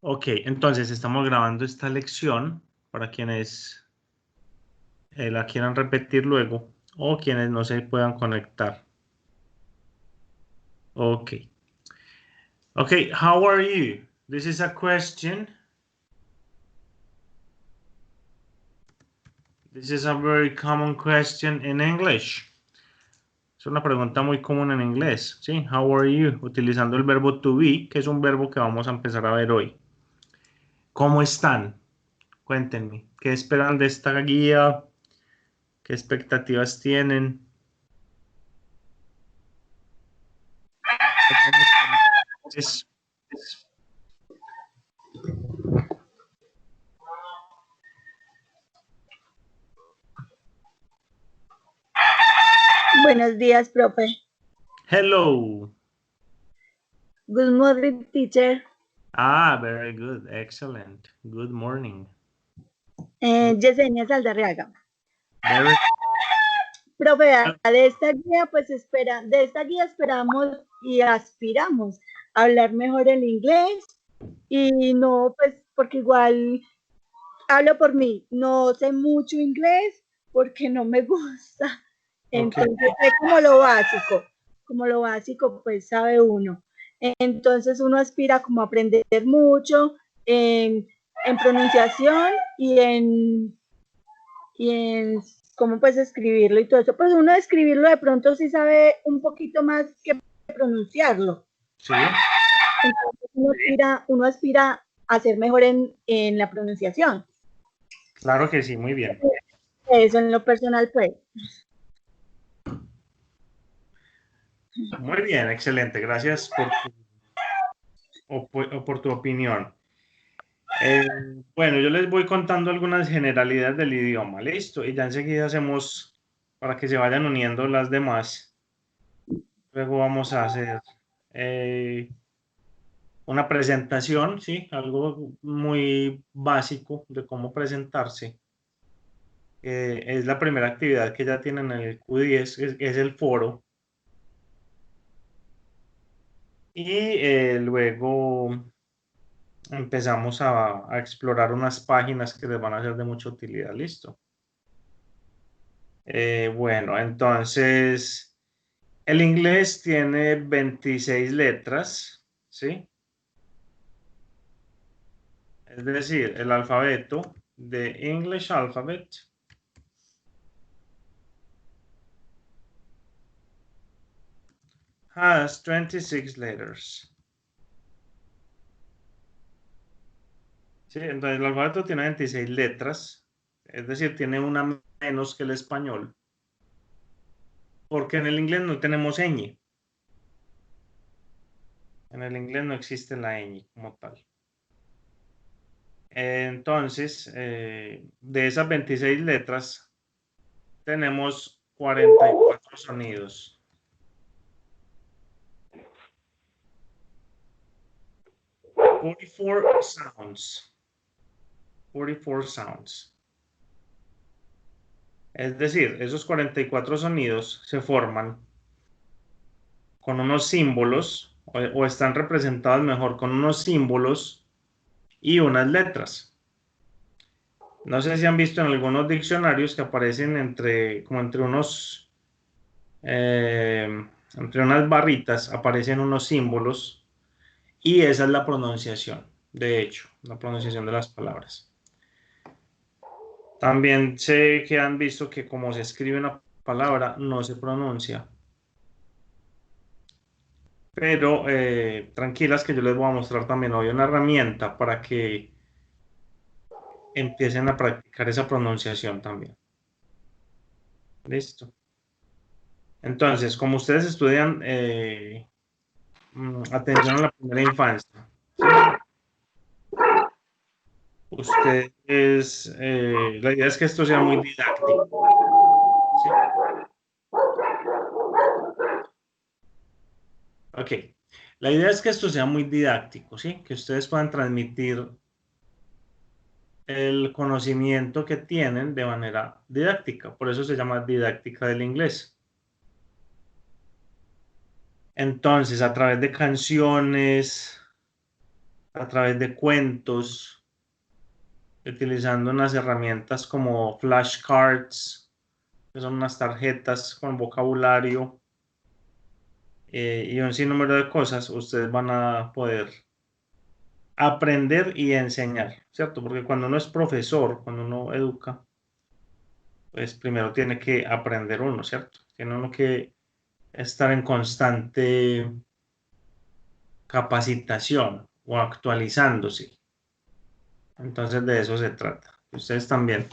Ok, entonces estamos grabando esta lección para quienes la quieran repetir luego o quienes no se puedan conectar. Ok. Okay, how are you? This is a question. This is a very common question in English. Es una pregunta muy común en inglés, ¿sí? How are you? Utilizando el verbo to be, que es un verbo que vamos a empezar a ver hoy. ¿Cómo están? Cuéntenme, ¿qué esperan de esta guía? ¿Qué expectativas tienen? Es- Buenos días, profe. Hello. Good morning, teacher. Ah, very good. Excellent. Good morning. Yesenia Saldarriaga. Very Profe, well. de esta guía, de esta guía esperamos y aspiramos a hablar mejor el inglés y no, pues, porque igual hablo por mí, no sé mucho inglés porque no me gusta. Okay. Entonces, es como lo básico, pues sabe uno. Entonces, uno aspira como a aprender mucho en pronunciación y en cómo pues escribirlo y todo eso. Pues uno escribirlo de pronto sí sabe un poquito más que pronunciarlo. Sí. Entonces, uno aspira a ser mejor en la pronunciación. Claro que sí, muy bien. Eso en lo personal, pues. Muy bien, excelente. Gracias por tu opinión. Bueno, yo les voy contando algunas generalidades del idioma, listo, y ya enseguida hacemos para que se vayan uniendo las demás. Luego vamos a hacer eh, una presentación, ¿sí? Algo muy básico de cómo presentarse. Es la primera actividad que ya tienen en el Q10, es el foro. Y luego empezamos a explorar unas páginas que les van a ser de mucha utilidad, listo. Bueno, entonces el inglés tiene 26 letras, ¿sí? Es decir, el alfabeto de English Alphabet has 26 letters. ¿Sí? Entonces el alfabeto tiene 26 letras, es decir, tiene una menos que el español, porque en el inglés no tenemos ñ. En el inglés no existe la ñ como tal. Entonces, de esas 26 letras, tenemos 44 sonidos. 44 sounds. 44 sounds. Es decir, esos 44 sonidos se forman con unos símbolos o están representados mejor con unos símbolos y unas letras. No sé si han visto en algunos diccionarios que aparecen entre unas barritas, aparecen unos símbolos y esa es la pronunciación, de hecho, la pronunciación de las palabras. También sé que han visto que como se escribe una palabra, no se pronuncia. Pero tranquilas que yo les voy a mostrar también hoy una herramienta para que empiecen a practicar esa pronunciación también. Listo. Entonces, como ustedes estudian atención a la primera infancia, ¿sí? Ustedes, la idea es que esto sea muy didáctico, ¿sí? Ok. La idea es que esto sea muy didáctico, ¿sí? Que ustedes puedan transmitir el conocimiento que tienen de manera didáctica. Por eso se llama didáctica del inglés. Entonces, a través de canciones, a través de cuentos, utilizando unas herramientas como flashcards, que son unas tarjetas con vocabulario y un sinnúmero de cosas, ustedes van a poder aprender y enseñar, ¿cierto? Porque cuando uno es profesor, cuando uno educa, pues primero tiene que aprender uno, ¿cierto? Tiene uno que estar en constante capacitación o actualizándose. Entonces de eso se trata. Que ustedes también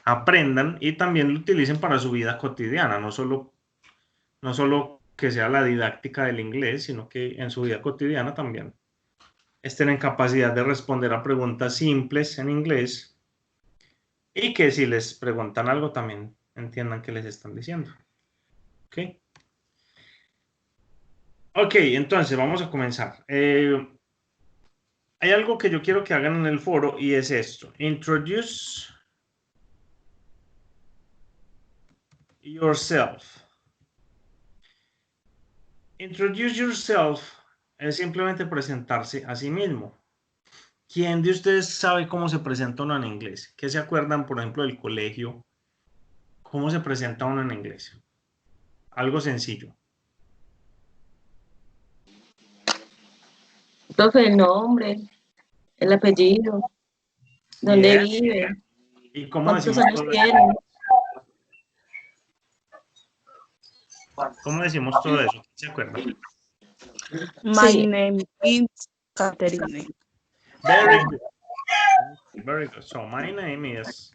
aprendan y también lo utilicen para su vida cotidiana, no solo que sea la didáctica del inglés, sino que en su vida cotidiana también estén en capacidad de responder a preguntas simples en inglés y que si les preguntan algo también entiendan qué les están diciendo. ¿Ok? Ok, entonces vamos a comenzar. Hay algo que yo quiero que hagan en el foro y es esto. Introduce yourself. Introduce yourself es simplemente presentarse a sí mismo. ¿Quién de ustedes sabe cómo se presenta uno en inglés? ¿Qué se acuerdan, por ejemplo, del colegio? ¿Cómo se presenta uno en inglés? Algo sencillo. Profe, el nombre, el apellido, dónde Yes. vive, ¿Y cómo cuántos decimos años todo eso? tiene. ¿Cómo decimos todo eso? ¿Quién se acuerda? My Sí, name is Catherine. Very good. Very good. So my name is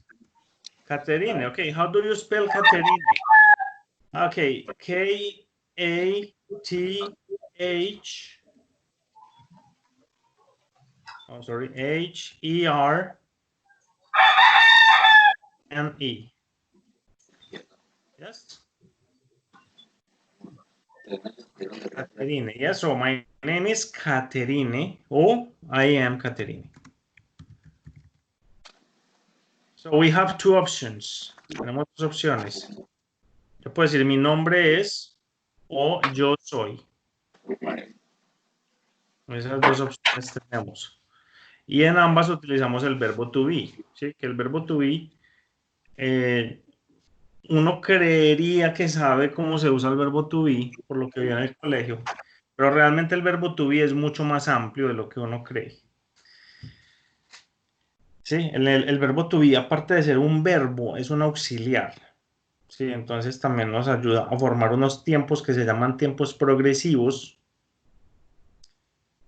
Caterine. Okay, how do you spell Caterine? Okay, K-A-T-H. Oh, sorry, H-E-R-N-E. Yes. Caterine. Yes, so my name is Caterine, or I am Caterine. So we have two options. Tenemos dos opciones. Yo puedo decir mi nombre es o yo soy. Esas dos opciones tenemos. Y en ambas utilizamos el verbo to be. ¿Sí? Que el verbo to be, uno creería que sabe cómo se usa el verbo to be, por lo que vio en el colegio, pero realmente el verbo to be es mucho más amplio de lo que uno cree. Sí, el verbo to be, aparte de ser un verbo, es un auxiliar. Sí, entonces también nos ayuda a formar unos tiempos que se llaman tiempos progresivos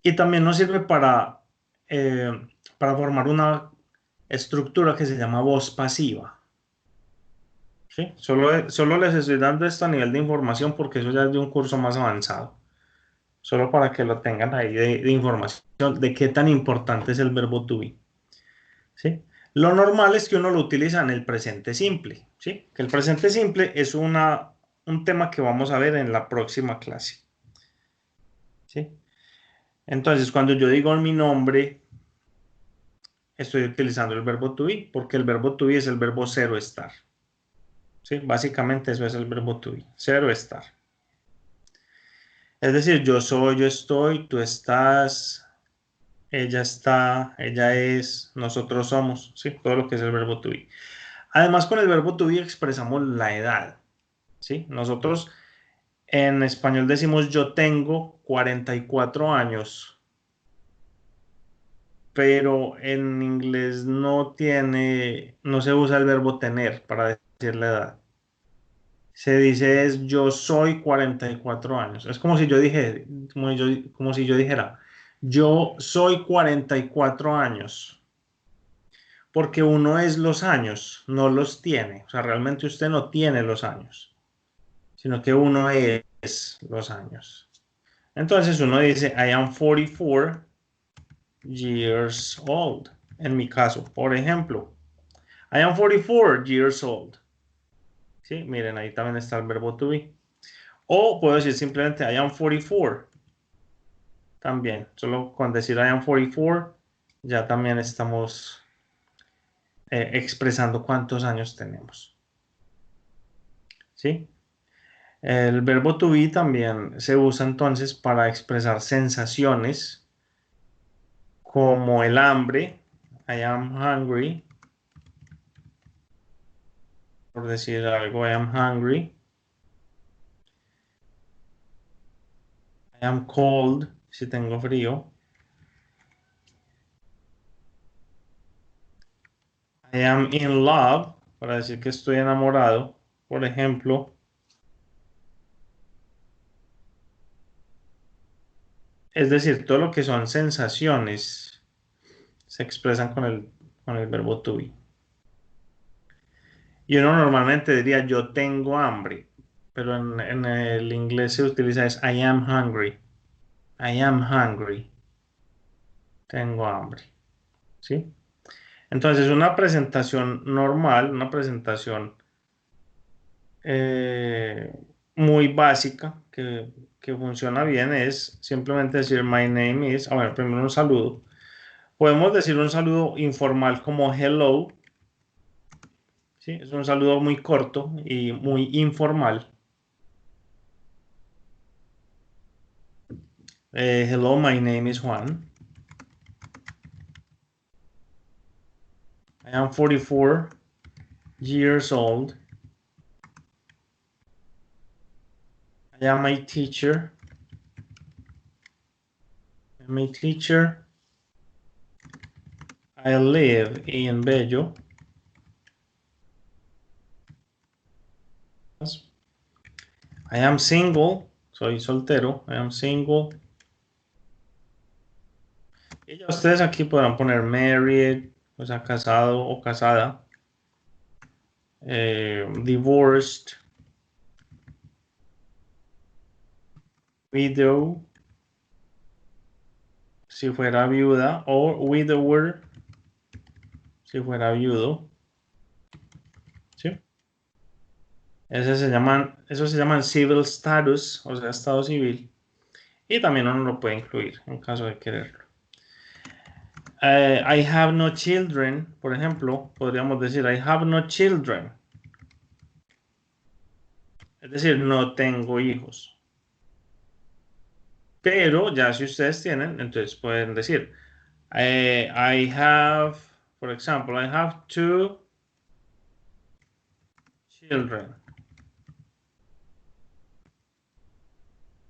y también nos sirve para formar una estructura que se llama voz pasiva. ¿Sí? Solo les estoy dando esto a nivel de información porque eso ya es de un curso más avanzado. Solo para que lo tengan ahí de información de qué tan importante es el verbo to be. ¿Sí? Lo normal es que uno lo utiliza en el presente simple. ¿Sí? Que el presente simple es un tema que vamos a ver en la próxima clase. ¿Sí? Entonces, cuando yo digo mi nombre, estoy utilizando el verbo to be, porque el verbo to be es el verbo ser o estar. ¿Sí? Básicamente eso es el verbo to be, ser o estar. Es decir, yo soy, yo estoy, tú estás, ella está, ella es, nosotros somos, ¿sí? Todo lo que es el verbo to be. Además, con el verbo to be expresamos la edad, ¿sí? Nosotros en español decimos yo tengo 44 años, pero en inglés no se usa el verbo tener para decir la edad. Se dice es yo soy 44 años. Es como si yo dije, como si yo dijera, yo soy 44 años. Porque uno es los años, no los tiene. O sea, realmente usted no tiene los años, sino que uno es los años. Entonces uno dice, I am 44 years old. En mi caso, por ejemplo, I am 44 years old. ¿Sí? Miren, ahí también está el verbo to be. O puedo decir simplemente I am 44. También, solo con decir I am 44, ya también estamos expresando cuántos años tenemos. ¿Sí? El verbo to be también se usa entonces para expresar sensaciones como el hambre. I am hungry. Por decir algo, I am hungry. I am cold, si tengo frío. I am in love, para decir que estoy enamorado, por ejemplo. Es decir, todo lo que son sensaciones se expresan con el verbo to be. Y uno normalmente diría yo tengo hambre, pero en el inglés se utiliza es I am hungry. I am hungry. Tengo hambre. ¿Sí? Entonces, una presentación normal, una presentación muy básica que funciona bien es simplemente decir my name is, bueno, primero un saludo. Podemos decir un saludo informal como hello. ¿Sí? Es un saludo muy corto y muy informal. Hello, my name is Juan. I am 44 years old. I am a teacher. I'm a teacher. I live in Bello. I am single. Soy soltero. I am single. Y ya ustedes aquí podrán poner married, o sea, casado o casada. Divorced. Widow. Si fuera viuda. O widower. Si fuera viudo. ¿Sí? Esos se llaman civil status, o sea, estado civil. Y también uno lo puede incluir en caso de quererlo. I have no children, por ejemplo, podríamos decir I have no children. Es decir, no tengo hijos. Pero ya si ustedes tienen, entonces pueden decir I have, por ejemplo, I have 2 children.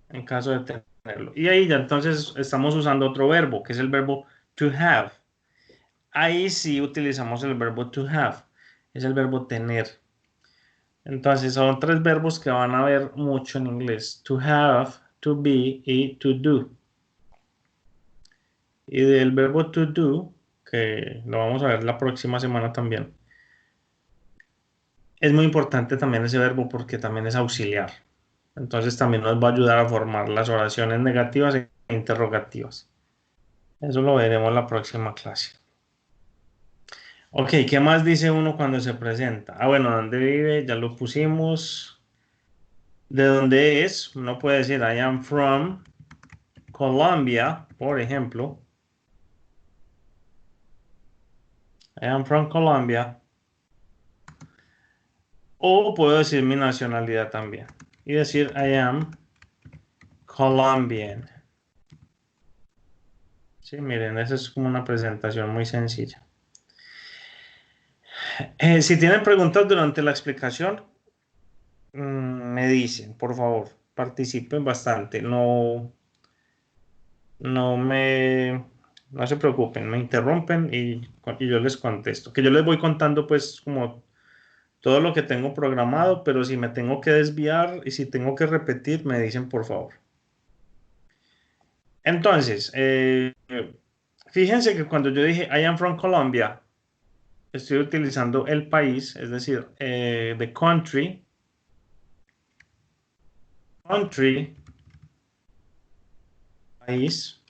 En caso de tenerlo. Y ahí ya entonces estamos usando otro verbo, que es el verbo to have. Ahí sí utilizamos el verbo to have. Es el verbo tener. Entonces son 3 verbos que van a ver mucho en inglés. To have, to be y to do. Y del verbo to do, que lo vamos a ver la próxima semana también. Es muy importante también ese verbo porque también es auxiliar. Entonces también nos va a ayudar a formar las oraciones negativas e interrogativas. Eso lo veremos en la próxima clase. Ok, ¿qué más dice uno cuando se presenta? Ah, bueno, ¿dónde vive? Ya lo pusimos. ¿De dónde es? Uno puede decir I am from Colombia, por ejemplo. I am from Colombia. O puedo decir mi nacionalidad también. Y decir I am Colombian. Sí, miren, esa es como una presentación muy sencilla. Si tienen preguntas durante la explicación, me dicen, por favor, participen bastante. No se preocupen, me interrumpen y yo les contesto. Que yo les voy contando pues como todo lo que tengo programado, pero si me tengo que desviar y si tengo que repetir, me dicen por favor. Entonces, fíjense que cuando yo dije I am from Colombia, estoy utilizando el país, es decir, the country, país.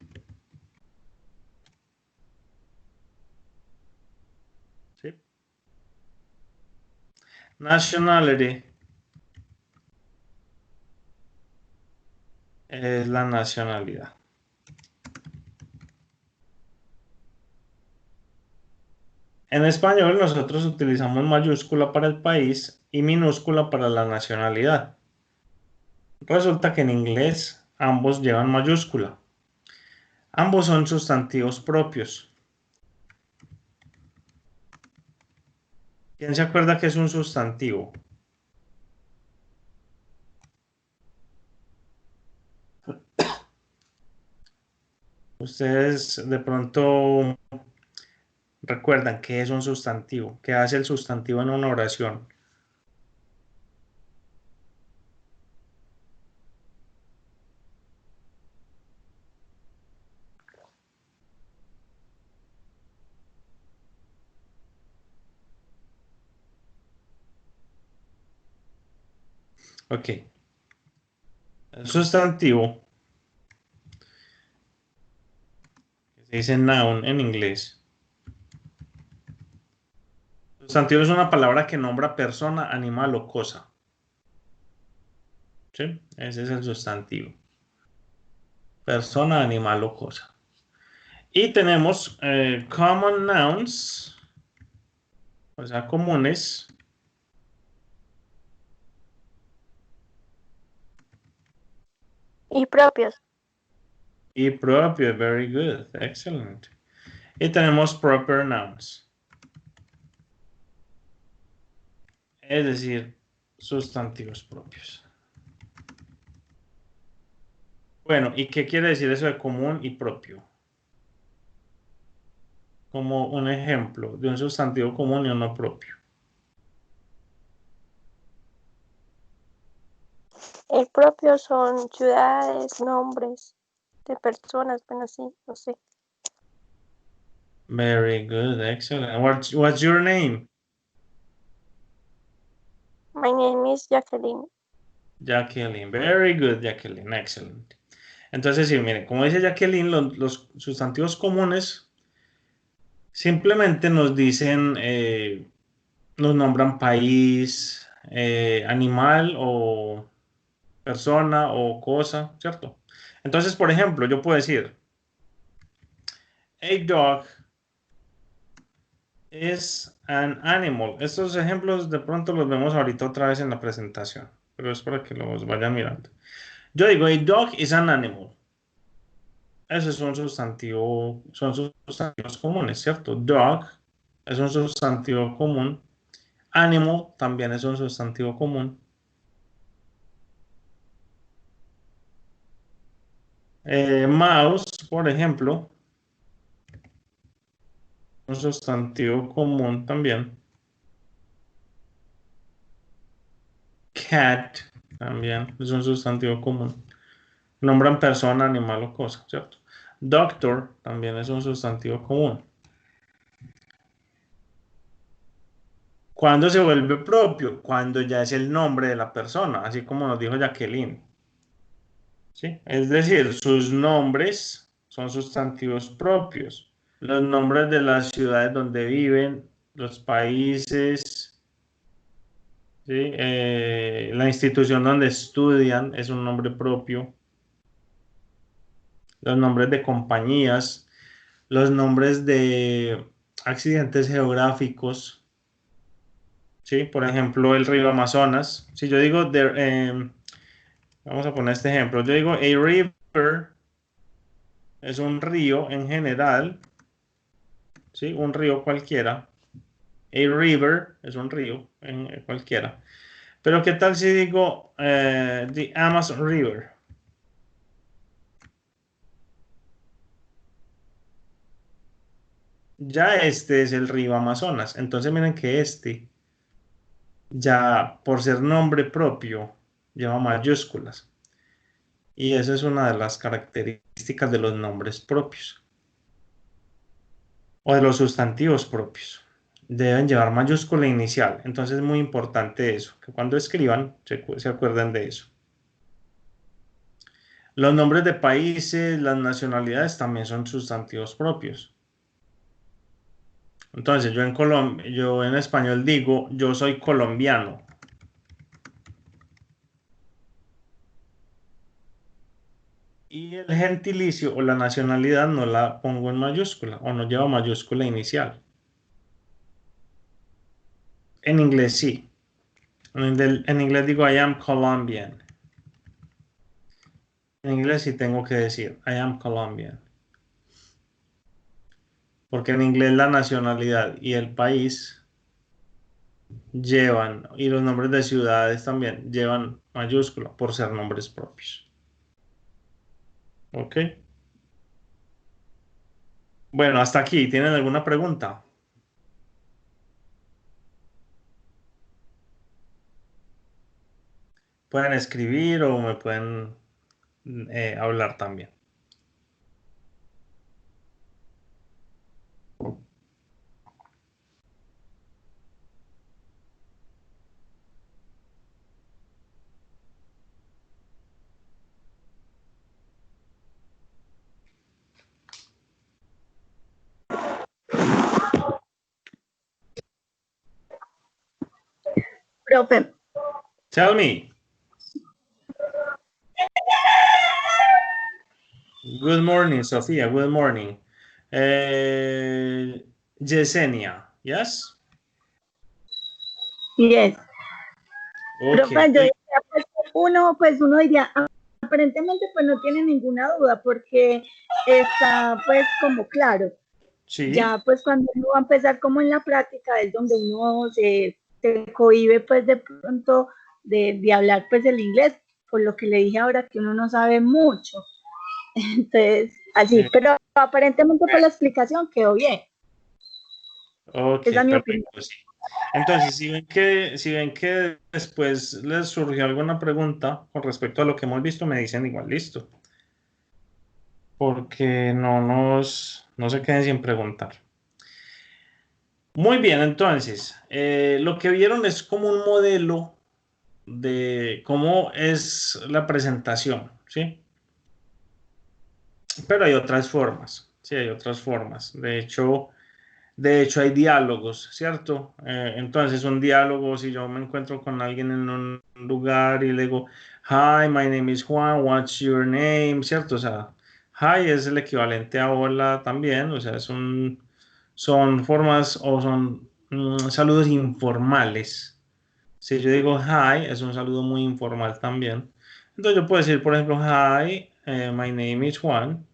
¿Sí? Nationality es la nacionalidad. En español nosotros utilizamos mayúscula para el país y minúscula para la nacionalidad. Resulta que en inglés ambos llevan mayúscula. Ambos son sustantivos propios. ¿Quién se acuerda que es un sustantivo? Ustedes de pronto recuerdan qué es un sustantivo, qué hace el sustantivo en una oración. Ok. El sustantivo, que se dice noun en inglés. Sustantivo es una palabra que nombra persona, animal o cosa. ¿Sí? Ese es el sustantivo. Persona, animal o cosa. Y tenemos common nouns, o sea, comunes. Y propios. Y propios, very good, excellent. Y tenemos proper nouns. Es decir, sustantivos propios. Bueno, ¿y qué quiere decir eso de común y propio? Como un ejemplo de un sustantivo común y uno propio. El propio son ciudades, nombres de personas, bueno, sí, no sé. Very good, excellent. What's your name? My name is Jacqueline. Jacqueline. Very good, Jacqueline. Excellent. Entonces, sí, miren, como dice Jacqueline, los sustantivos comunes simplemente nos dicen, nos nombran país, animal o persona o cosa, ¿cierto? Entonces, por ejemplo, yo puedo decir, a dog is an animal. Estos ejemplos de pronto los vemos ahorita otra vez en la presentación, pero es para que los vayan mirando. Yo digo, a dog is an animal. Eso es un sustantivo, son sustantivos comunes, ¿cierto? Dog es un sustantivo común. Animal también es un sustantivo común. Mouse, por ejemplo, un sustantivo común también. Cat también es un sustantivo común. Nombran persona, animal o cosa, ¿cierto? Doctor también es un sustantivo común. ¿Cuándo se vuelve propio? Cuando ya es el nombre de la persona, así como nos dijo Jacqueline. ¿Sí? Es decir, sus nombres son sustantivos propios. Los nombres de las ciudades donde viven, los países, ¿sí? La institución donde estudian es un nombre propio. Los nombres de compañías, los nombres de accidentes geográficos, ¿sí? Por ejemplo, el río Amazonas. Si yo digo, vamos a poner este ejemplo, yo digo, a river es un río en general, ¿sí? Un río cualquiera. A river es un río en cualquiera. Pero ¿qué tal si digo the Amazon River? Ya este es el río Amazonas. Entonces miren que este, ya por ser nombre propio, lleva mayúsculas. Y esa es una de las características de los nombres propios. O de los sustantivos propios. Deben llevar mayúscula inicial. Entonces es muy importante eso, que cuando escriban se acuerden de eso. Los nombres de países, las nacionalidades también son sustantivos propios. Entonces yo en español digo, yo soy colombiano. Y el gentilicio o la nacionalidad no la pongo en mayúscula o no lleva mayúscula inicial. En inglés sí. En inglés digo I am Colombian. En inglés sí tengo que decir I am Colombian. porque en inglés la nacionalidad y el país llevan, y los nombres de ciudades también llevan mayúscula por ser nombres propios. ¿Ok? Bueno, hasta aquí. ¿Tienen alguna pregunta? Pueden escribir o me pueden hablar también. Profe, Tell me. Good morning, Sofía. Good morning. Yesenia, yes? yes. Ok. Profe, yo diría, uno diría, aparentemente pues no tiene ninguna duda porque está pues como claro. Sí. Ya pues cuando uno va a empezar como en la práctica es donde uno se cohíbe pues de pronto de hablar pues el inglés, por lo que le dije ahora que uno no sabe mucho. Entonces, así, pero aparentemente por la explicación quedó bien. Ok, Esa es mi opinión. perfecto, sí. Entonces, si ven que después les surgió alguna pregunta con respecto a lo que hemos visto, me dicen igual, listo. Porque no se queden sin preguntar. Muy bien, entonces, lo que vieron es como un modelo de cómo es la presentación, ¿sí? Pero hay otras formas, sí, hay otras formas. De hecho, hay diálogos, ¿cierto? Entonces, un diálogo, si yo me encuentro con alguien en un lugar y le digo, hi, my name is Juan, what's your name? ¿Cierto? O sea, hi es el equivalente a hola también, o sea, son formas o son saludos informales. Si yo digo hi, es un saludo muy informal también. Entonces, yo puedo decir, por ejemplo, hi, my name is Juan.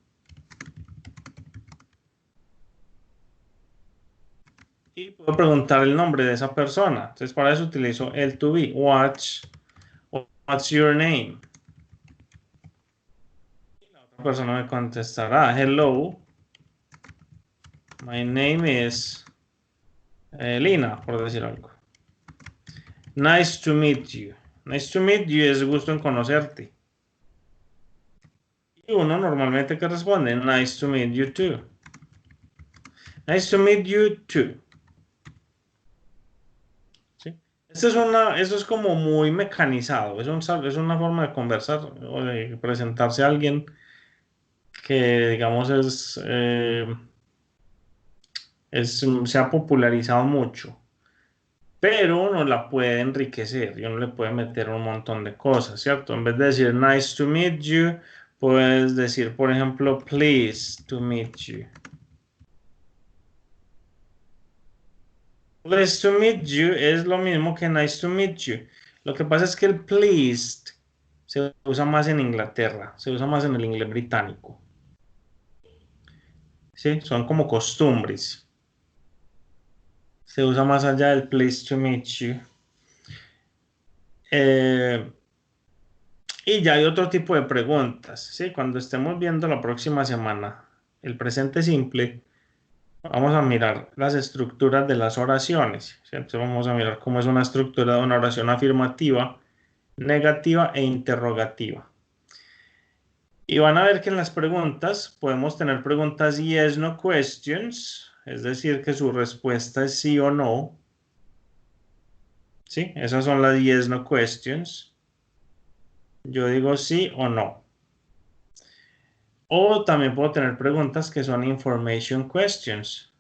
Y puedo preguntar el nombre de esa persona. Entonces, para eso utilizo el to be. What's your name? Y la otra persona me contestará, hello, my name is Lina, por decir algo. Nice to meet you. Nice to meet you es gusto en conocerte. Y uno normalmente que responde, nice to meet you too. Nice to meet you too. ¿Sí? Eso es como muy mecanizado. Es una forma de conversar o de presentarse a alguien que, digamos, se ha popularizado mucho, pero uno la puede enriquecer y uno le puede meter un montón de cosas, ¿cierto? En vez de decir nice to meet you, puedes decir, por ejemplo, pleased to meet you. Pleased to meet you es lo mismo que nice to meet you. Lo que pasa es que el pleased se usa más en Inglaterra, se usa más en el inglés británico. ¿Sí? Son como costumbres. Se usa más allá del pleased to meet you. Y ya hay otro tipo de preguntas, ¿sí? Cuando estemos viendo la próxima semana el presente simple, vamos a mirar las estructuras de las oraciones, ¿sí? Entonces vamos a mirar cómo es una estructura de una oración afirmativa, negativa e interrogativa. Y van a ver que en las preguntas podemos tener preguntas yes, no questions, es decir, que su respuesta es sí o no. ¿Sí? Esas son las yes, no questions. Yo digo sí o no. O también puedo tener preguntas que son information questions.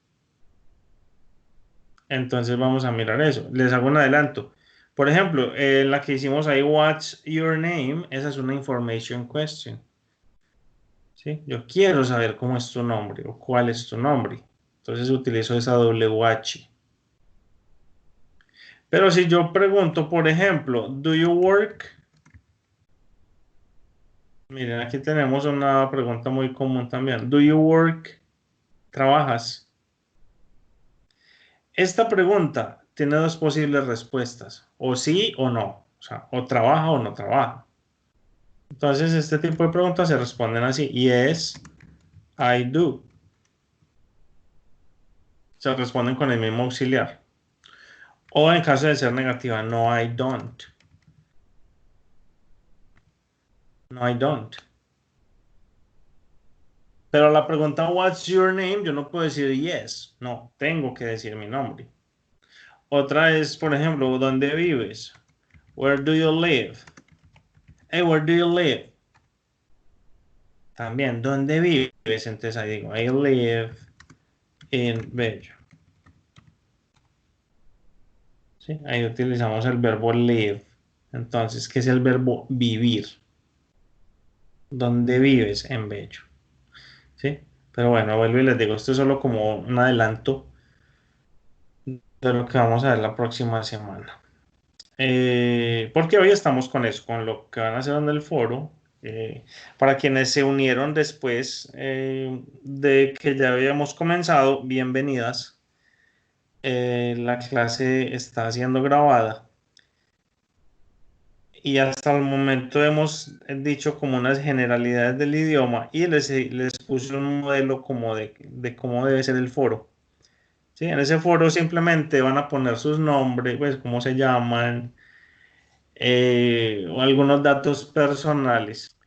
Entonces vamos a mirar eso. Les hago un adelanto. Por ejemplo, la que hicimos ahí, what's your name? Esa es una information question. ¿Sí? Yo quiero saber cómo es tu nombre o cuál es tu nombre. Entonces utilizo esa WH. Pero si yo pregunto, por ejemplo, ¿do you work? Miren, aquí tenemos una pregunta muy común también. ¿Do you work? ¿Trabajas? Esta pregunta tiene dos posibles respuestas, o sí o no, o sea, o trabaja o no trabaja. Entonces, este tipo de preguntas se responden así, yes, I do. Se responden con el mismo auxiliar. O en caso de ser negativa, no, I don't. No, I don't. Pero la pregunta, what's your name? Yo no puedo decir yes. No, tengo que decir mi nombre. Otra es, por ejemplo, ¿dónde vives? Where do you live? Hey, where do you live? También, ¿dónde vives? Entonces ahí digo, I live in Bello. ¿Sí? Ahí utilizamos el verbo live. Entonces, ¿qué es el verbo vivir? ¿Dónde vives? En Bello. ¿Sí? Pero bueno, vuelvo y les digo, esto es solo como un adelanto de lo que vamos a ver la próxima semana. Porque hoy estamos con eso, con lo que van a hacer en el foro. Para quienes se unieron después de que ya habíamos comenzado, bienvenidas. La clase está siendo grabada y hasta el momento hemos dicho como unas generalidades del idioma y les puse un modelo como de cómo debe ser el foro. ¿Sí? En ese foro simplemente van a poner sus nombres, pues cómo se llaman, o algunos datos personales.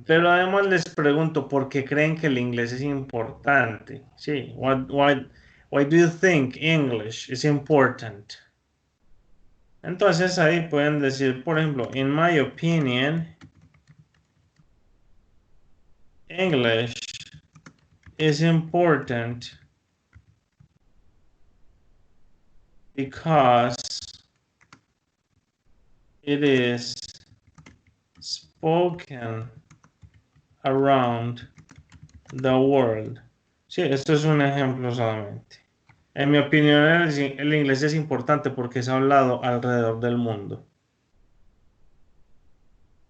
Pero además les pregunto, ¿por qué creen que el inglés es importante? Sí, why do you think English is important? Entonces ahí pueden decir, por ejemplo, in my opinion, English is important because it is spoken around the world. Sí, esto es un ejemplo solamente. En mi opinión, el inglés es importante porque es hablado alrededor del mundo.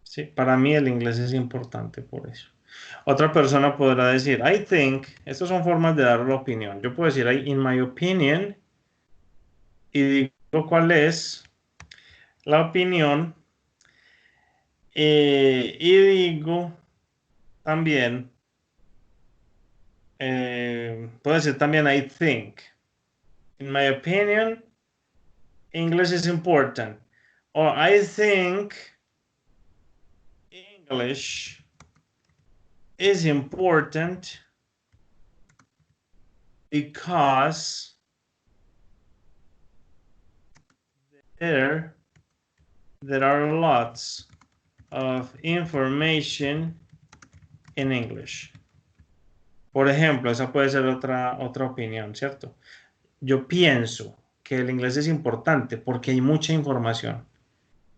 Sí, para mí el inglés es importante por eso. Otra persona podrá decir, I think, estas son formas de dar la opinión. Yo puedo decir, in my opinion, y digo cuál es la opinión, y digo también, puedo decir también, I think. In my opinion, English is important. Or I think English is important because there are lots of information in English. Por ejemplo, esa puede ser otra opinión, ¿cierto? Yo pienso que el inglés es importante porque hay mucha información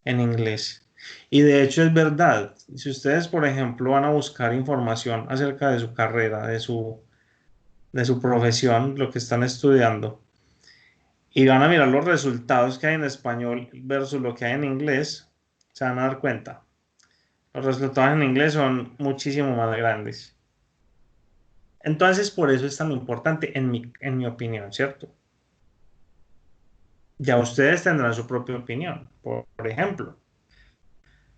en inglés. Y de hecho es verdad. Si ustedes, por ejemplo, van a buscar información acerca de su carrera, de su profesión, lo que están estudiando, y van a mirar los resultados que hay en español versus lo que hay en inglés, se van a dar cuenta. Los resultados en inglés son muchísimo más grandes. Entonces, por eso es tan importante en mi opinión, ¿cierto? Ya ustedes tendrán su propia opinión, por ejemplo,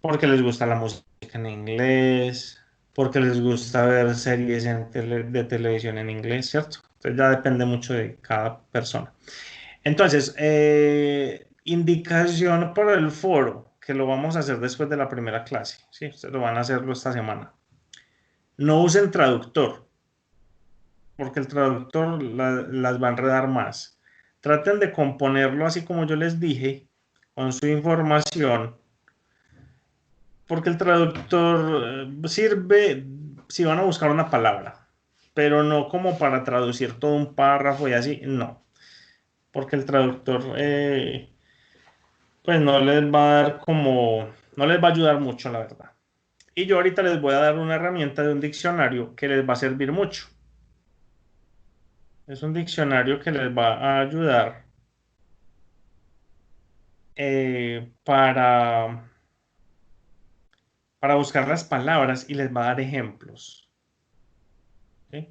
porque les gusta la música en inglés, porque les gusta ver series de televisión en inglés, ¿cierto? Entonces ya depende mucho de cada persona. Entonces, indicación para el foro, que lo vamos a hacer después de la primera clase, ¿sí? Ustedes lo van a hacerlo esta semana. No usen traductor, porque el traductor las va a enredar más. Traten de componerlo así como yo les dije, con su información, porque el traductor sirve si van a buscar una palabra, pero no como para traducir todo un párrafo y así, no, porque el traductor pues no les va a dar como, no les va a ayudar mucho, la verdad. Y yo ahorita les voy a dar una herramienta de un diccionario que les va a servir mucho. Es un diccionario que les va a ayudar para buscar las palabras y les va a dar ejemplos. ¿Sí?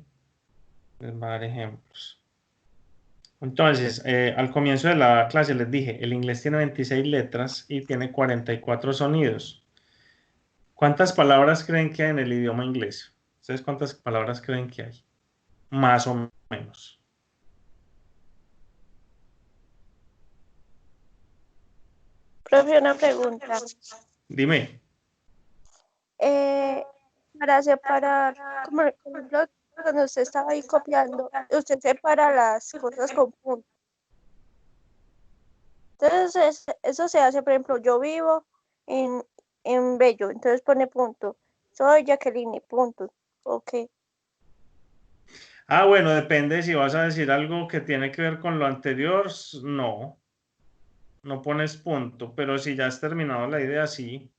Les va a dar ejemplos. Entonces, al comienzo de la clase les dije, el inglés tiene 26 letras y tiene 44 sonidos. ¿Cuántas palabras creen que hay en el idioma inglés? ¿Ustedes cuántas palabras creen que hay? Más o menos. Profe, una pregunta. Dime. Para separar, como por ejemplo, cuando usted estaba ahí copiando, usted separa las cosas con puntos. Entonces, eso se hace, por ejemplo, yo vivo en Bello, entonces pone punto. Soy Jacqueline, punto. Ok. Ah, bueno, depende si vas a decir algo que tiene que ver con lo anterior, no. No pones punto, pero si ya has terminado la idea, sí.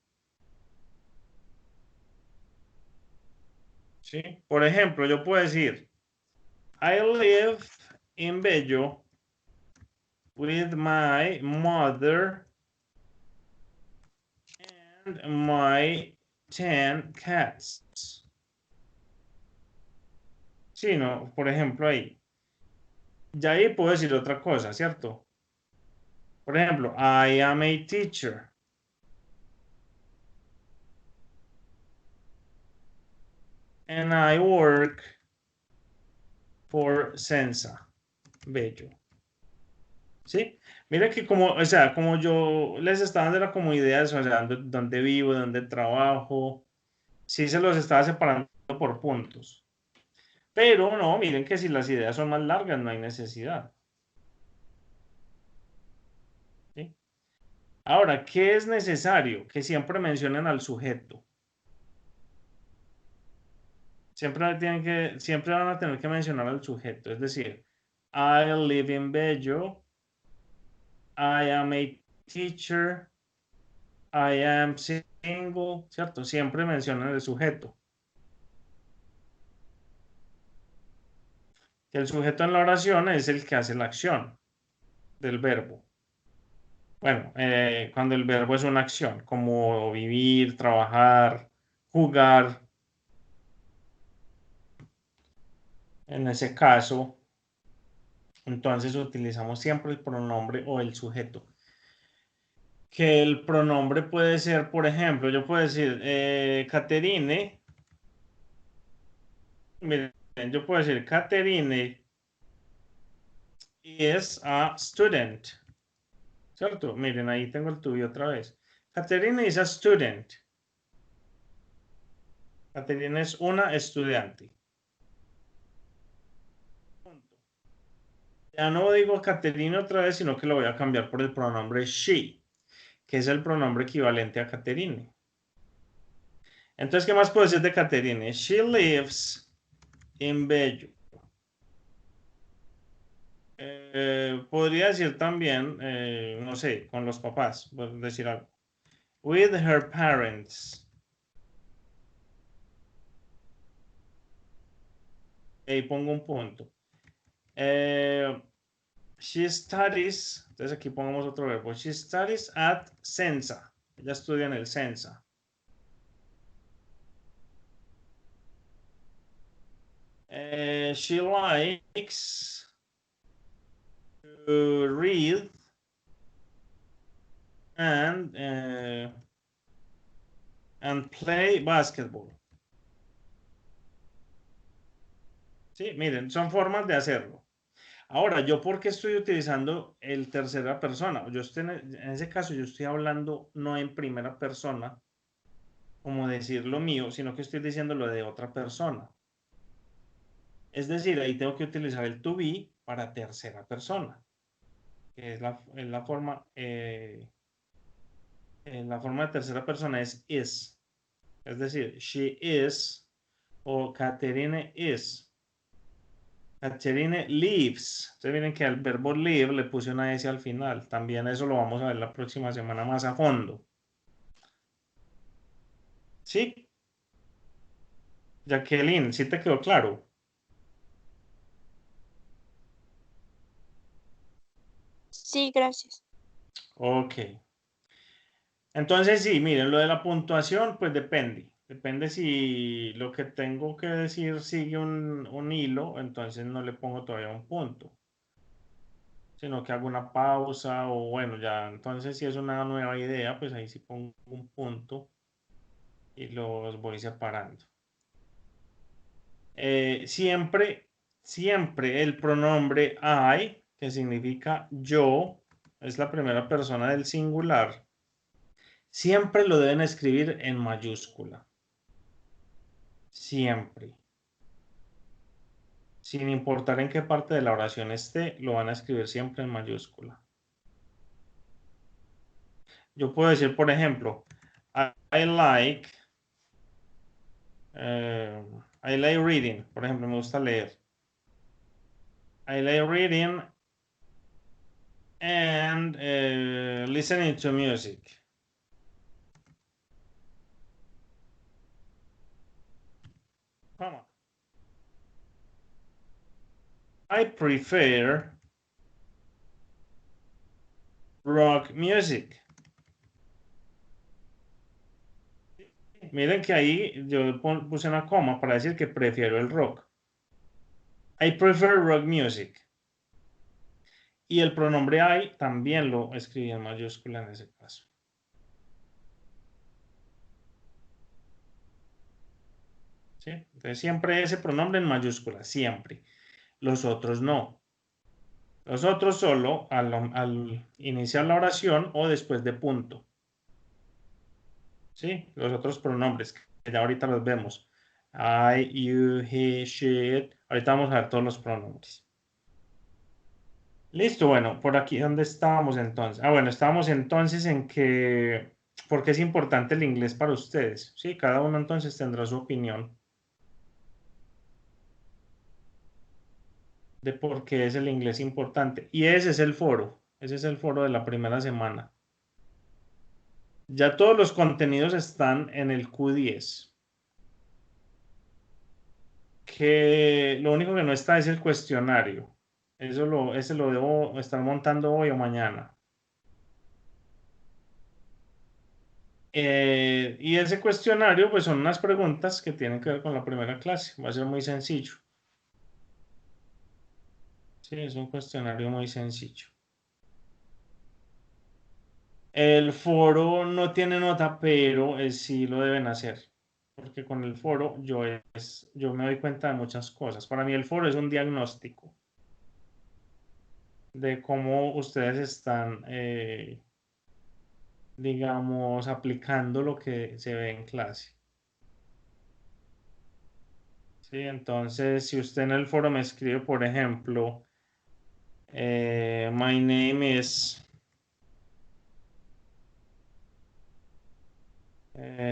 ¿Sí? Por ejemplo, yo puedo decir, I live in Bello with my mother and my 10 cats. Sí, no, por ejemplo, ahí. Ya ahí puedo decir otra cosa, ¿cierto? Por ejemplo, I am a teacher. And I work for Sensa. Bello. ¿Sí? Mira que como, o sea, como yo les estaba dando como ideas, o sea, dónde vivo, dónde trabajo, sí se los estaba separando por puntos. Pero no, miren que si las ideas son más largas, no hay necesidad. ¿Sí? Ahora, ¿qué es necesario? Que siempre mencionen al sujeto. Siempre van a tener que mencionar al sujeto. Es decir, I live in Bello. I am a teacher. I am single, ¿cierto? Siempre mencionan el sujeto. Que el sujeto en la oración es el que hace la acción del verbo. Bueno, cuando el verbo es una acción, como vivir, trabajar, jugar. En ese caso, entonces utilizamos siempre el pronombre o el sujeto. Que el pronombre puede ser, por ejemplo, yo puedo decir, Caterine. Miren, yo puedo decir, Caterine is a student. ¿Cierto? Miren, ahí tengo el tuyo otra vez. Caterina is a student. Caterina es una estudiante. Punto. Ya no digo Caterina otra vez, sino que lo voy a cambiar por el pronombre she, que es el pronombre equivalente a Caterine. Entonces, ¿qué más puedo decir de Caterine? She lives in Bello. Podría decir también, no sé, con los papás, por decir algo. With her parents. Ahí pongo un punto. She studies, entonces aquí pongamos otro verbo. She studies at Sensa. Ella estudia en el Sensa. She likes to read and play basketball. Sí, miren, son formas de hacerlo. Ahora, ¿yo por qué estoy utilizando el tercera persona? Yo estoy en ese caso, yo estoy hablando no en primera persona, como decir lo mío, sino que estoy diciendo lo de otra persona. Es decir, ahí tengo que utilizar el to be para tercera persona, que es la forma, la forma de tercera persona es is. Es decir, she is o Caterine is. Caterine lives. Ustedes miren que al verbo live le puse una S al final. También eso lo vamos a ver la próxima semana más a fondo. ¿Sí? Jacqueline, ¿sí te quedó claro? Sí, gracias. Ok. Entonces, sí, miren, lo de la puntuación, pues depende. Depende si lo que tengo que decir sigue un hilo, entonces no le pongo todavía un punto. sino que hago una pausa o bueno, ya, entonces si es una nueva idea, pues ahí sí pongo un punto y los voy separando. Siempre el pronombre I, que significa yo, es la primera persona del singular, siempre lo deben escribir en mayúscula. Siempre. Sin importar en qué parte de la oración esté, lo van a escribir siempre en mayúscula. Yo puedo decir, por ejemplo, I like, I like reading. Por ejemplo, me gusta leer. I like reading and listening to music. Come on. I prefer rock music. Miren que ahí yo puse una coma para decir que prefiero el rock. I prefer rock music. Y el pronombre I también lo escribí en mayúscula en ese caso. ¿Sí? Entonces siempre ese pronombre en mayúscula, siempre. Los otros no. Los otros solo al iniciar la oración o después de punto. ¿Sí? Los otros pronombres, que ya ahorita los vemos. I, you, he, she, it. Ahorita vamos a ver todos los pronombres. Listo, bueno, por aquí, ¿dónde estábamos entonces? Ah, bueno, estábamos entonces en que, ¿por qué es importante el inglés para ustedes? Sí, cada uno entonces tendrá su opinión de por qué es el inglés importante. Y ese es el foro de la primera semana. Ya todos los contenidos están en el Q10. Que lo único que no está es el cuestionario. Ese lo debo estar montando hoy o mañana. Y ese cuestionario, pues son unas preguntas que tienen que ver con la primera clase. Va a ser muy sencillo. Sí, es un cuestionario muy sencillo. El foro no tiene nota, pero sí lo deben hacer. Porque con el foro yo me doy cuenta de muchas cosas. Para mí el foro es un diagnóstico de cómo ustedes están, digamos, aplicando lo que se ve en clase. ¿Sí? Entonces, si usted en el foro me escribe, por ejemplo, my name is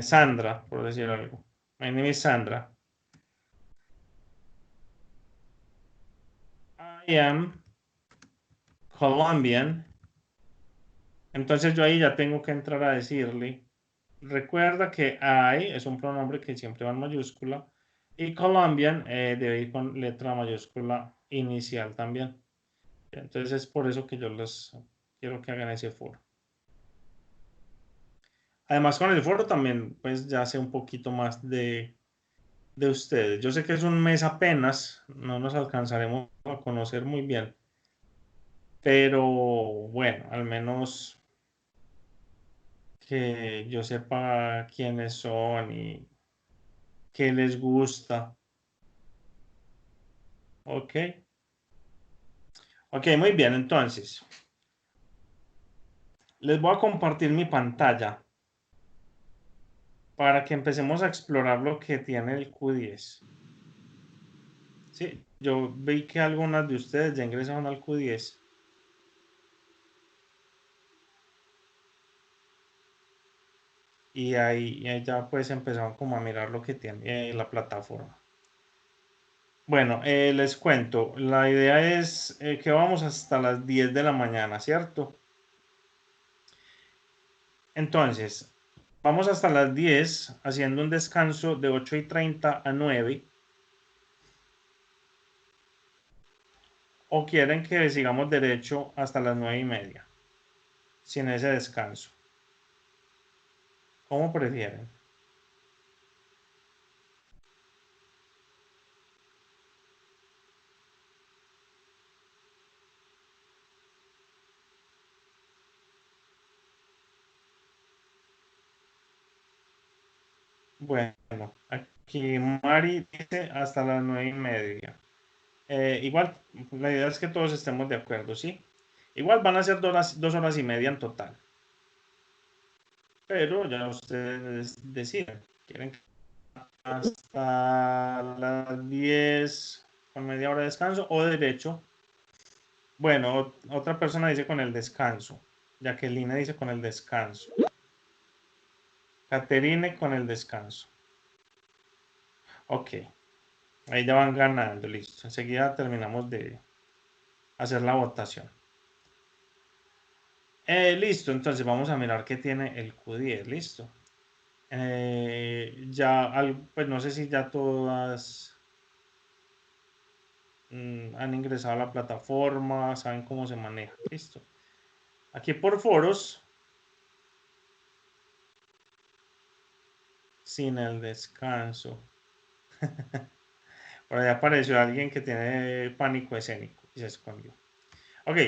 Sandra, por decir algo. My name is Sandra. I am Colombian. Entonces yo ahí ya tengo que entrar a decirle, recuerda que I es un pronombre que siempre va en mayúscula y Colombian debe ir con letra mayúscula inicial también. Entonces es por eso que yo les quiero que hagan ese foro. Además con el foro también pues ya sé un poquito más de ustedes. Yo sé que es un mes apenas, no nos alcanzaremos a conocer muy bien, pero bueno, al menos que yo sepa quiénes son y qué les gusta. Ok, ok, muy bien, entonces les voy a compartir mi pantalla para que empecemos a explorar lo que tiene el Q10. Sí, yo vi que algunas de ustedes ya ingresaron al Q10. Y ahí ya pues empezaron como a mirar lo que tiene la plataforma. Bueno, les cuento, la idea es que vamos hasta las 10 de la mañana, ¿cierto? Entonces, vamos hasta las 10 haciendo un descanso de 8:30 a 9. ¿O quieren que sigamos derecho hasta las 9:30? Sin ese descanso. ¿Cómo prefieren? Bueno, aquí Mari dice hasta las 9:30. Igual, la idea es que todos estemos de acuerdo, ¿sí? Igual van a ser 2 horas y media en total. Pero ya ustedes deciden. ¿Quieren hasta las 10 con media hora de descanso o derecho? Bueno, otra persona dice con el descanso. Jacqueline dice con el descanso. Caterine con el descanso. Ok. Ahí ya van ganando, listo. Enseguida terminamos de hacer la votación. Listo, entonces vamos a mirar qué tiene el Q10, listo. Pues no sé si ya todas han ingresado a la plataforma, saben cómo se maneja, listo. Aquí por foros, sin el descanso. Por ahí apareció alguien que tiene pánico escénico y se escondió. Ok.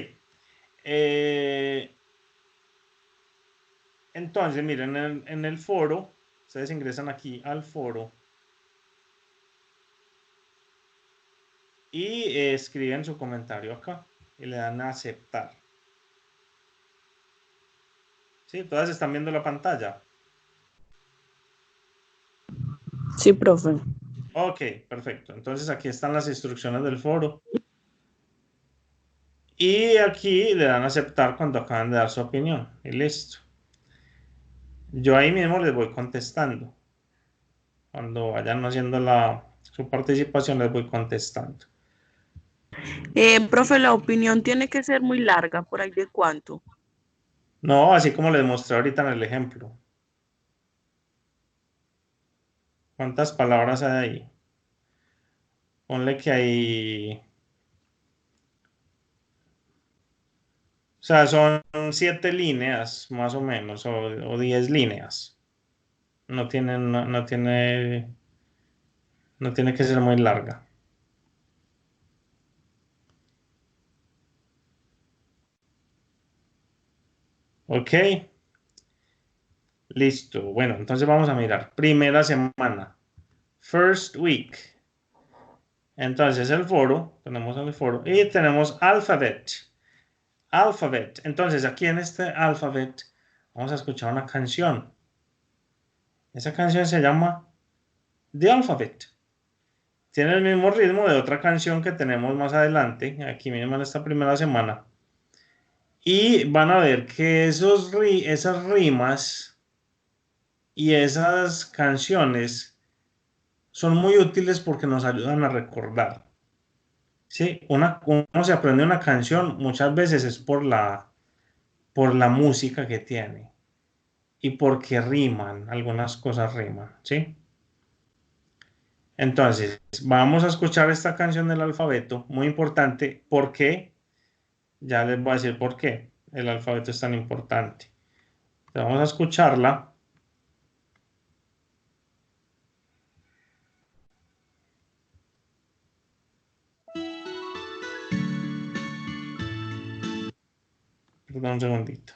Entonces, miren, en el foro, ustedes ingresan aquí al foro y escriben su comentario acá y le dan a aceptar. ¿Sí? ¿Todas están viendo la pantalla? Sí, profe. Ok, perfecto. Entonces aquí están las instrucciones del foro. Y aquí le dan a aceptar cuando acaban de dar su opinión. Y listo. Yo ahí mismo les voy contestando. Cuando vayan haciendo su participación les voy contestando. Profe, la opinión tiene que ser muy larga, ¿por ahí de cuánto? No, así como les mostré ahorita en el ejemplo. ¿Cuántas palabras hay ahí? Ponle que hay... O sea, son 7 líneas, más o menos, o 10 líneas. No tiene que ser muy larga. Ok. Listo. Bueno, entonces vamos a mirar. Primera semana. First week. Entonces el foro, tenemos el foro y tenemos alphabet. Alphabet. Entonces aquí en este alphabet vamos a escuchar una canción. Esa canción se llama The Alphabet. Tiene el mismo ritmo de otra canción que tenemos más adelante, aquí mismo en esta primera semana. Y van a ver que esas rimas y esas canciones son muy útiles porque nos ayudan a recordar. ¿Sí? Uno se aprende una canción muchas veces es por la música que tiene y porque riman, algunas cosas riman, ¿sí? Entonces, vamos a escuchar esta canción del alfabeto, muy importante, ¿por qué? Ya les voy a decir por qué el alfabeto es tan importante. Vamos a escucharla. Perdón un segundito.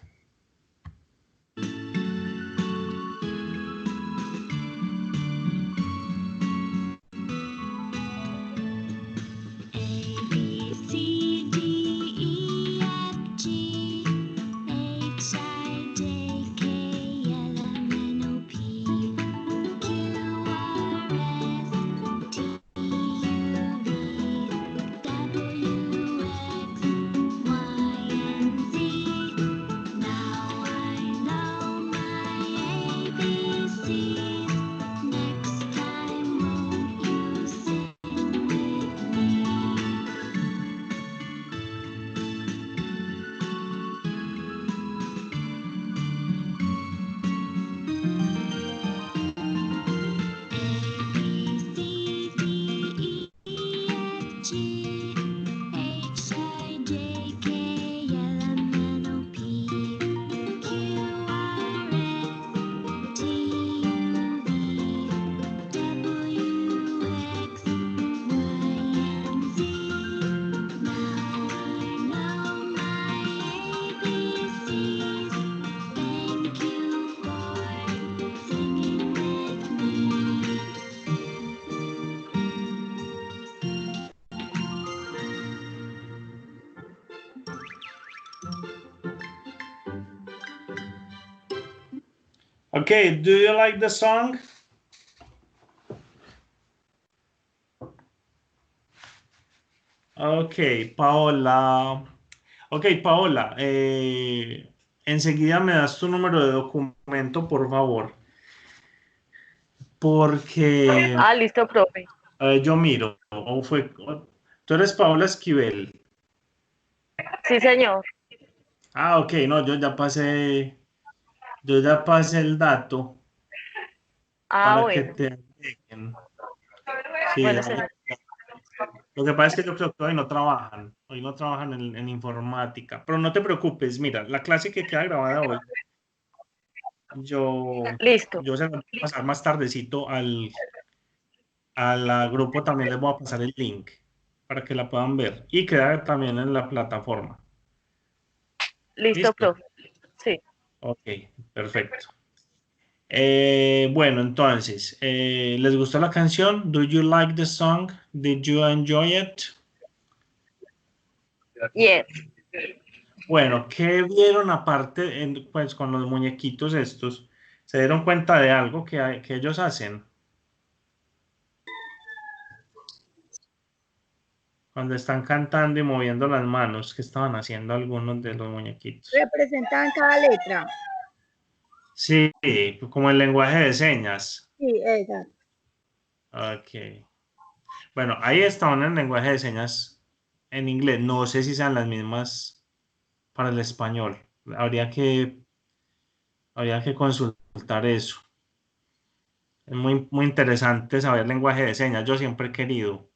Okay, do you like the song? Okay, Paola. Okay, Paola, enseguida me das tu número de documento, por favor. Porque Listo, profe. yo miro, tú eres Paola Esquivel. Sí, señor. Ok, no, yo ya pasé el dato para que Bueno. te agreguen. Sí, Bueno, señor. lo que pasa es que yo creo que hoy no trabajan en informática, pero no te preocupes, mira, la clase que queda grabada hoy, Listo. yo se la voy a pasar más tardecito al grupo, también les voy a pasar el link para que la puedan ver y queda también en la plataforma. Listo, ¿Listo? profe. Sí. Ok, perfecto. Bueno, entonces, ¿les gustó la canción? Do you like the song? Did you enjoy it? Yes. Bueno, ¿qué vieron aparte pues con los muñequitos estos? ¿Se dieron cuenta de algo que ellos hacen? Cuando están cantando y moviendo las manos, ¿qué estaban haciendo algunos de los muñequitos? Representan cada letra. Sí, como el lenguaje de señas. Sí, exacto. Ok. Bueno, ahí estaban en el lenguaje de señas en inglés. No sé si sean las mismas para el español. Habría que consultar eso. Es muy interesante saber lenguaje de señas. Yo siempre he querido.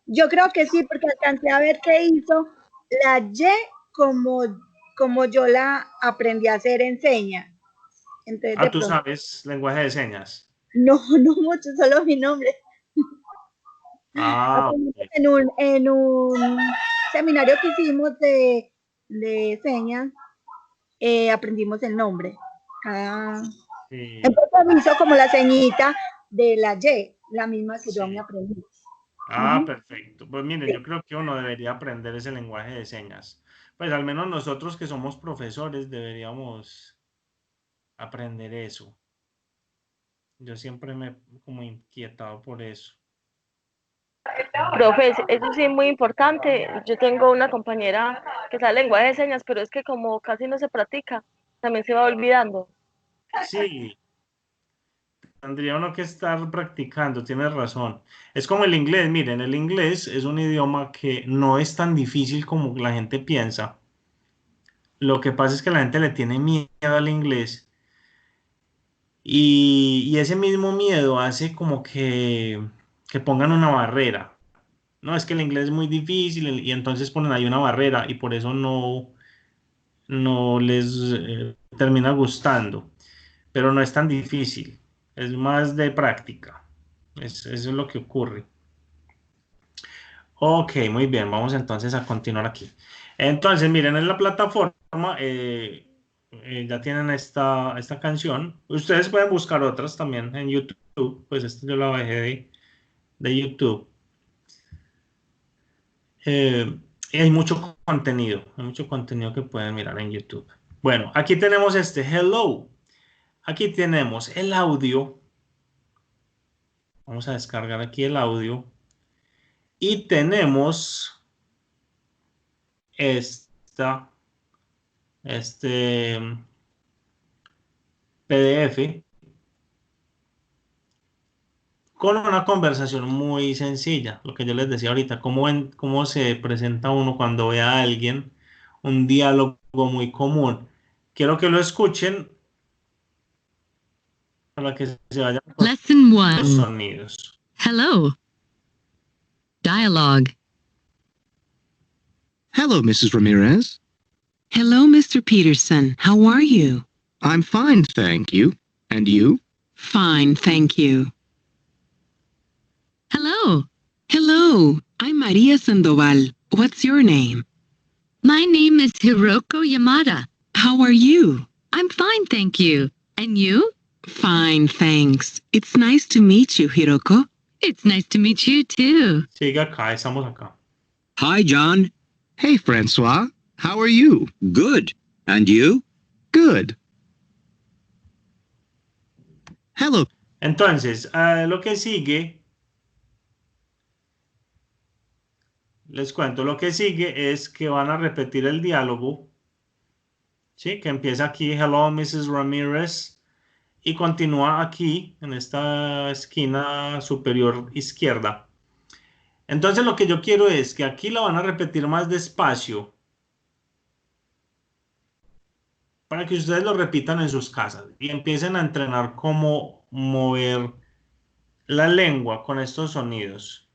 Yo creo que sí, porque alcancé a ver qué hizo la Y como yo la aprendí a hacer en señas. Entonces, de ¿Tú pronto, sabes lenguaje de señas? no mucho, solo mi nombre. Ok. En un seminario que hicimos de señas, aprendimos el nombre. Sí. Entonces me hizo como la ceñita de la Y, la misma que yo me Sí. aprendí. Perfecto. Pues miren, yo creo que uno debería aprender ese lenguaje de señas. Pues al menos nosotros que somos profesores deberíamos aprender eso. Yo siempre me he como inquietado por eso. Profe, eso sí es muy importante. Yo tengo una compañera que sabe lenguaje de señas, pero es que como casi no se practica, también se va olvidando. Sí, tendría uno que estar practicando, tienes razón. Es como el inglés, miren, el inglés es un idioma que no es tan difícil como la gente piensa. Lo que pasa es que la gente le tiene miedo al inglés y ese mismo miedo hace como que pongan una barrera. No, es que el inglés es muy difícil y entonces ponen ahí una barrera y por eso no les termina gustando. Pero no es tan difícil, es más de práctica. Eso es lo que ocurre. Ok, muy bien, vamos entonces a continuar aquí. Entonces, miren, en la plataforma ya tienen esta canción. Ustedes pueden buscar otras también en YouTube, pues esta yo la bajé de YouTube. Y hay mucho contenido que pueden mirar en YouTube. Bueno, aquí tenemos Hello. Aquí tenemos el audio. Vamos a descargar aquí el audio. Y tenemos este PDF con una conversación muy sencilla, lo que yo les decía ahorita, cómo se presenta uno cuando ve a alguien, un diálogo muy común. Quiero que lo escuchen para que se vayan con Lesson los 1. sonidos. Hello. Dialogue. Hello, Mrs. Ramirez. Hello, Mr. Peterson. How are you? I'm fine, thank you. And you? Fine, thank you. Hello. Hello. I'm Maria Sandoval. What's your name? My name is Hiroko Yamada. How are you? I'm fine, thank you. And you? Fine, thanks. It's nice to meet you, Hiroko. It's nice to meet you, too. Sigue acá, estamos acá. Hi, John. Hey, Francois. How are you? Good. And you? Good. Hello. Entonces, lo que sigue, les cuento, lo que sigue es que van a repetir el diálogo, ¿sí? Que empieza aquí, hello, Mrs. Ramirez, y continúa aquí, en esta esquina superior izquierda. Entonces, lo que yo quiero es que aquí la van a repetir más despacio, para que ustedes lo repitan en sus casas y empiecen a entrenar cómo mover la lengua con estos sonidos.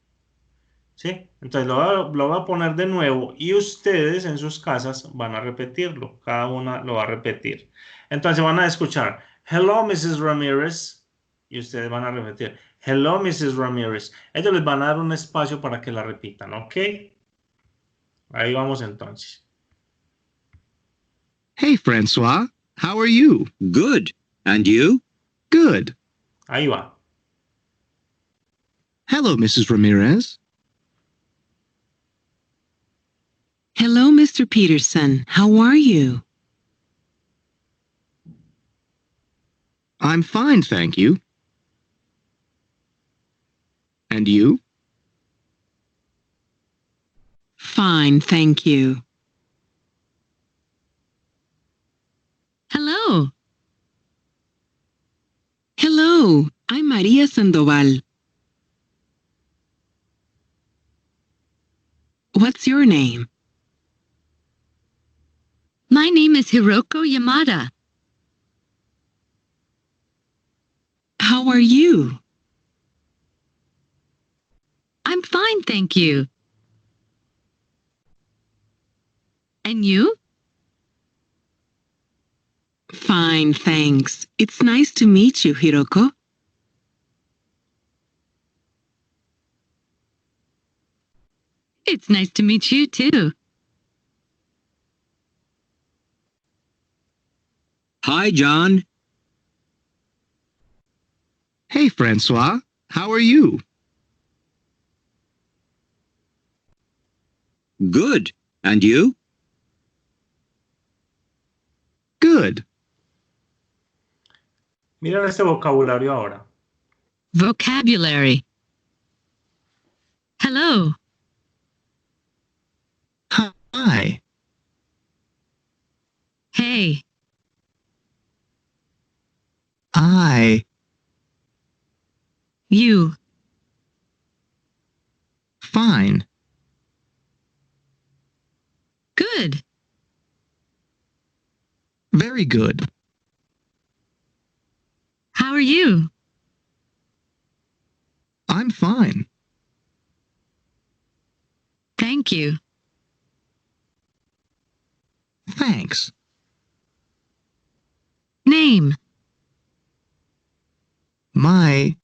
¿Sí? Entonces lo voy a poner de nuevo y ustedes en sus casas van a repetirlo. Cada una lo va a repetir. Entonces van a escuchar, hello, Mrs. Ramirez. Y ustedes van a repetir, hello, Mrs. Ramirez. Ellos les van a dar un espacio para que la repitan, ¿ok? Ahí vamos entonces. Hey, Francois. How are you? Good. And you? Good. Ahí va. Hello, Mrs. Ramirez. Hello, Mr. Peterson. How are you? I'm fine, thank you. And you? Fine, thank you. Hello. Hello, I'm Maria Sandoval. What's your name? My name is Hiroko Yamada. How are you? I'm fine, thank you. And you? Fine, thanks. It's nice to meet you, Hiroko. It's nice to meet you, too. Hi, John. Hey, Francois. How are you? Good. And you? Good. Miren este vocabulario ahora. Vocabulary. Hello. Hi. Hey. I. You. Fine. Good. Very good. How are you? I'm fine. Thank you. Thanks. Name. My.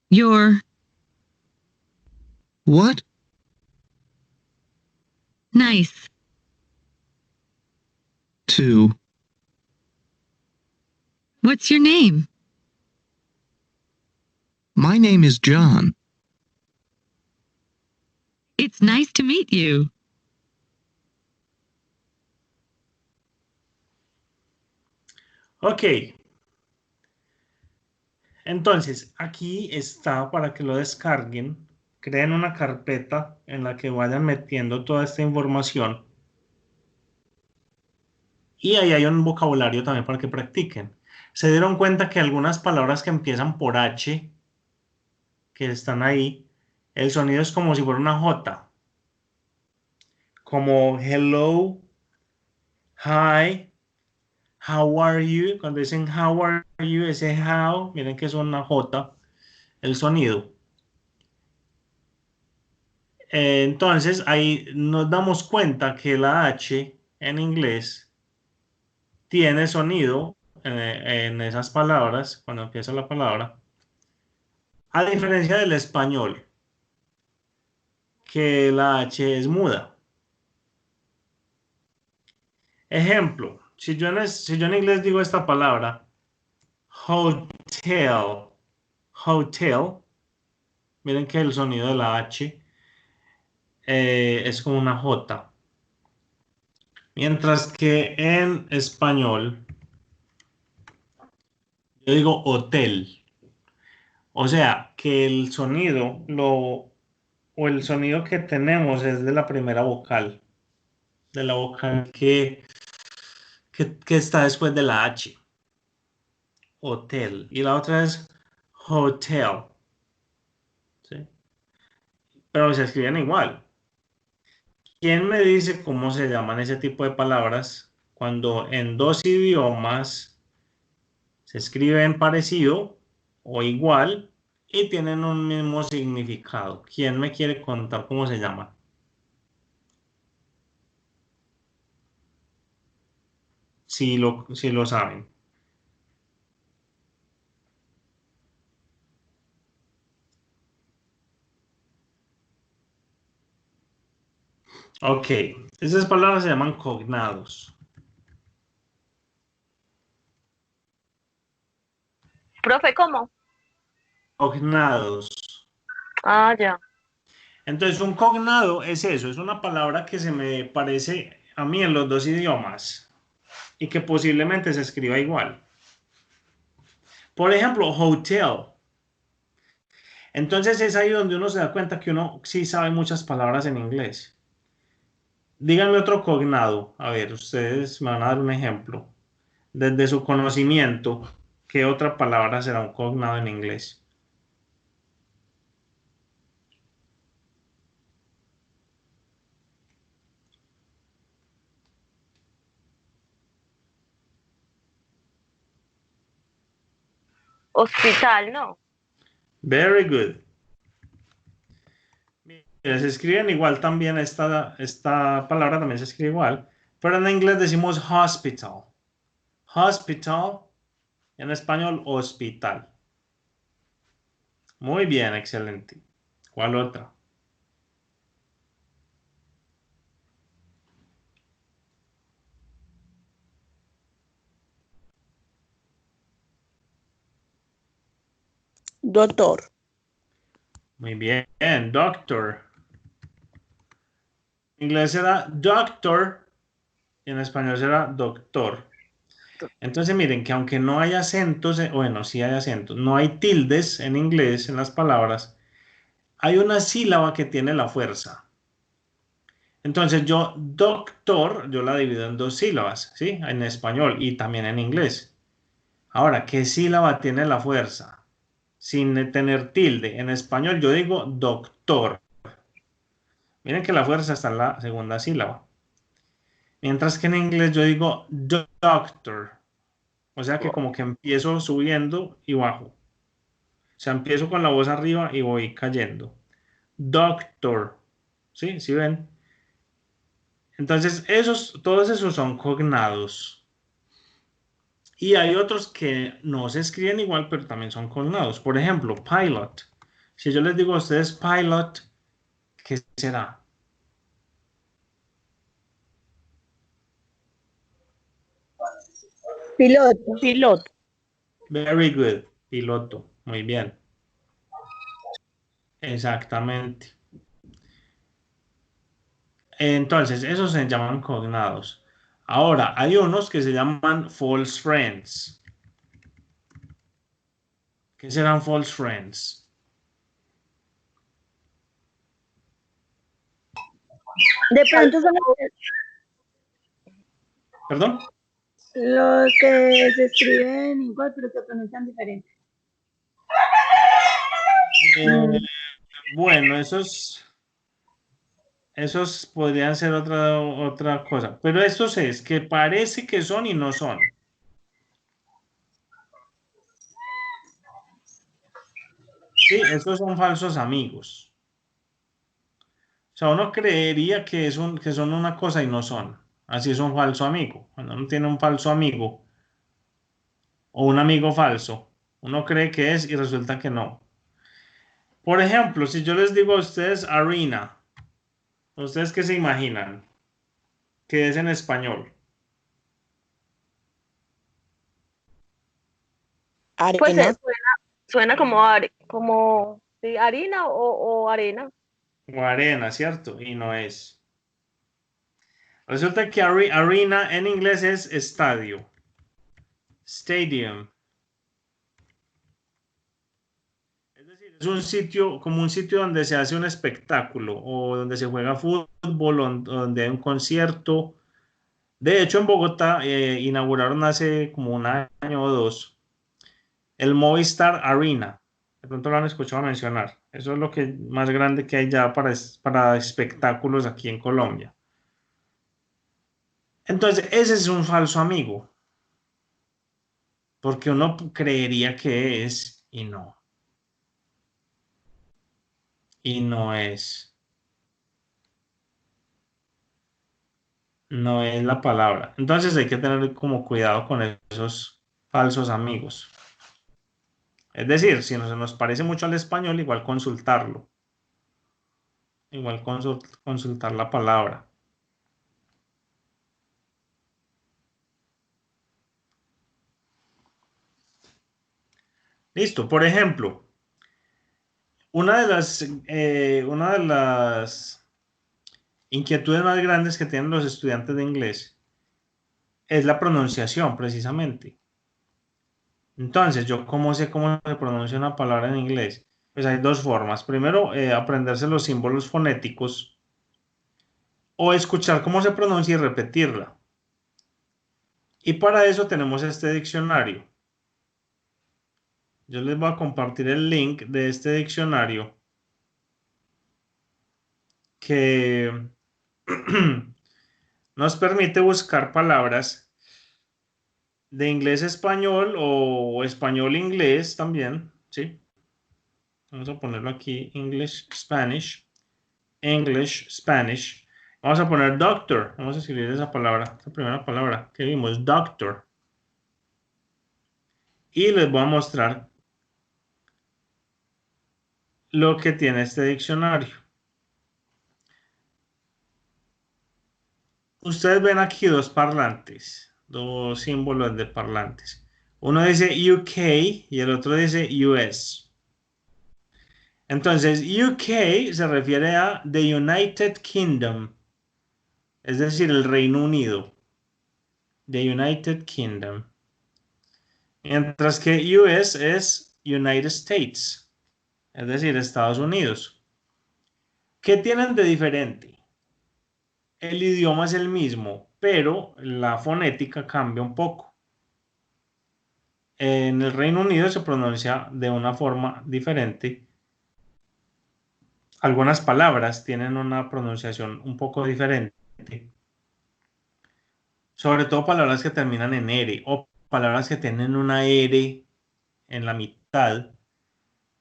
Your. What? Nice. To. What's your name? My name is John. It's nice to meet you. Ok. Entonces, aquí está para que lo descarguen. Creen una carpeta en la que vayan metiendo toda esta información. Y ahí hay un vocabulario también para que practiquen. Se dieron cuenta que algunas palabras que empiezan por H, que están ahí, el sonido es como si fuera una J. Como hello, hi, how are you. Cuando dicen how are you, ese how, miren que es una J, el sonido. Entonces ahí nos damos cuenta que la H en inglés tiene sonido en esas palabras, cuando empieza la palabra, a diferencia del español, que la H es muda. Ejemplo, si yo en inglés digo esta palabra, hotel, hotel, miren que el sonido de la H es como una J. Mientras que en español Yo digo hotel. O sea, que el sonido o el sonido que tenemos es de la primera vocal, de la vocal que está después de la H. Hotel. Y la otra es hotel. ¿Sí? Pero se escriben igual. ¿Quién me dice cómo se llaman ese tipo de palabras cuando en dos idiomas se escriben parecido o igual y tienen un mismo significado? ¿Quién me quiere contar cómo se llaman? Si lo saben. Ok, esas palabras se llaman cognados. Profe, ¿cómo? Cognados. Ah, ya. Entonces, un cognado es eso, es una palabra que se me parece a mí en los dos idiomas y que posiblemente se escriba igual. Por ejemplo, hotel. Entonces es ahí donde uno se da cuenta que uno sí sabe muchas palabras en inglés. Díganme otro cognado. A ver, ustedes me van a dar un ejemplo. Desde su conocimiento, ¿qué otra palabra será un cognado en inglés? Hospital, ¿no? Very good. Se escriben igual también, esta palabra también se escribe igual, pero en inglés decimos hospital. Hospital, en español, hospital. Muy bien, excelente. ¿Cuál otra? Doctor. Muy bien, doctor. En inglés será doctor y en español será doctor. Entonces miren que aunque no hay acentos, bueno, sí hay acentos, no hay tildes en inglés en las palabras, hay una sílaba que tiene la fuerza. Entonces yo, doctor, yo la divido en dos sílabas, ¿sí? En español y también en inglés. Ahora, ¿qué sílaba tiene la fuerza? Sin tener tilde. En español yo digo doctor. Miren que la fuerza está en la segunda sílaba. Mientras que en inglés yo digo doctor. O sea que como que empiezo subiendo y bajo. O sea, empiezo con la voz arriba y voy cayendo. Doctor. ¿Sí? ¿Sí ven? Entonces, todos esos son cognados. Y hay otros que no se escriben igual, pero también son cognados. Por ejemplo, pilot. Si yo les digo a ustedes pilot, ¿qué será? Piloto. Piloto. Very good. Piloto. Muy bien. Exactamente. Entonces, esos se llaman cognados. Ahora, hay unos que se llaman false friends. ¿Qué serán false friends? De pronto son ¿Perdón? los que se escriben igual, pero se pronuncian diferente. Bueno, esos podrían ser otra cosa. Pero estos es que parece que son y no son. Sí, estos son falsos amigos. O sea, uno creería que son una cosa y no son. Así es un falso amigo. Cuando uno tiene un falso amigo o un amigo falso, uno cree que es y resulta que no. Por ejemplo, si yo les digo a ustedes arena, ¿ustedes qué se imaginan? ¿Qué es en español? Pues Arena. suena como, como ¿sí? Harina o arena. O arena, ¿cierto? Y no es. Resulta que arena en inglés es estadio. Stadium. Es un sitio, como un sitio donde se hace un espectáculo o donde se juega fútbol o donde hay un concierto. De hecho, en Bogotá inauguraron hace como un año o dos el Movistar Arena. De pronto lo han escuchado mencionar. Eso es lo que más grande que hay ya para espectáculos aquí en Colombia. Entonces, ese es un falso amigo. Porque uno creería que es y no. Y no es. No es la palabra. Entonces hay que tener como cuidado con esos falsos amigos. Es decir, si no se nos parece mucho al español, igual consultarlo. Igual consultar la palabra. Listo. Por ejemplo, una de las inquietudes más grandes que tienen los estudiantes de inglés es la pronunciación, precisamente. Entonces, ¿yo cómo sé cómo se pronuncia una palabra en inglés? Pues hay dos formas. Primero, aprenderse los símbolos fonéticos o escuchar cómo se pronuncia y repetirla. Y para eso tenemos este diccionario. Yo les voy a compartir el link de este diccionario que nos permite buscar palabras de inglés a español o español-inglés también, ¿sí? Vamos a ponerlo aquí, English, Spanish. Vamos a poner doctor. Vamos a escribir esa palabra, esa primera palabra que vimos, doctor. Y les voy a mostrar lo que tiene este diccionario. Ustedes ven aquí dos parlantes, dos símbolos de parlantes. Uno dice UK y el otro dice US. Entonces, UK se refiere a The United Kingdom, es decir, el Reino Unido. The United Kingdom. Mientras que US es United States, es decir, Estados Unidos. ¿Qué tienen de diferente? El idioma es el mismo, pero la fonética cambia un poco. En el Reino Unido se pronuncia de una forma diferente. Algunas palabras tienen una pronunciación un poco diferente. Sobre todo palabras que terminan en R o palabras que tienen una R en la mitad.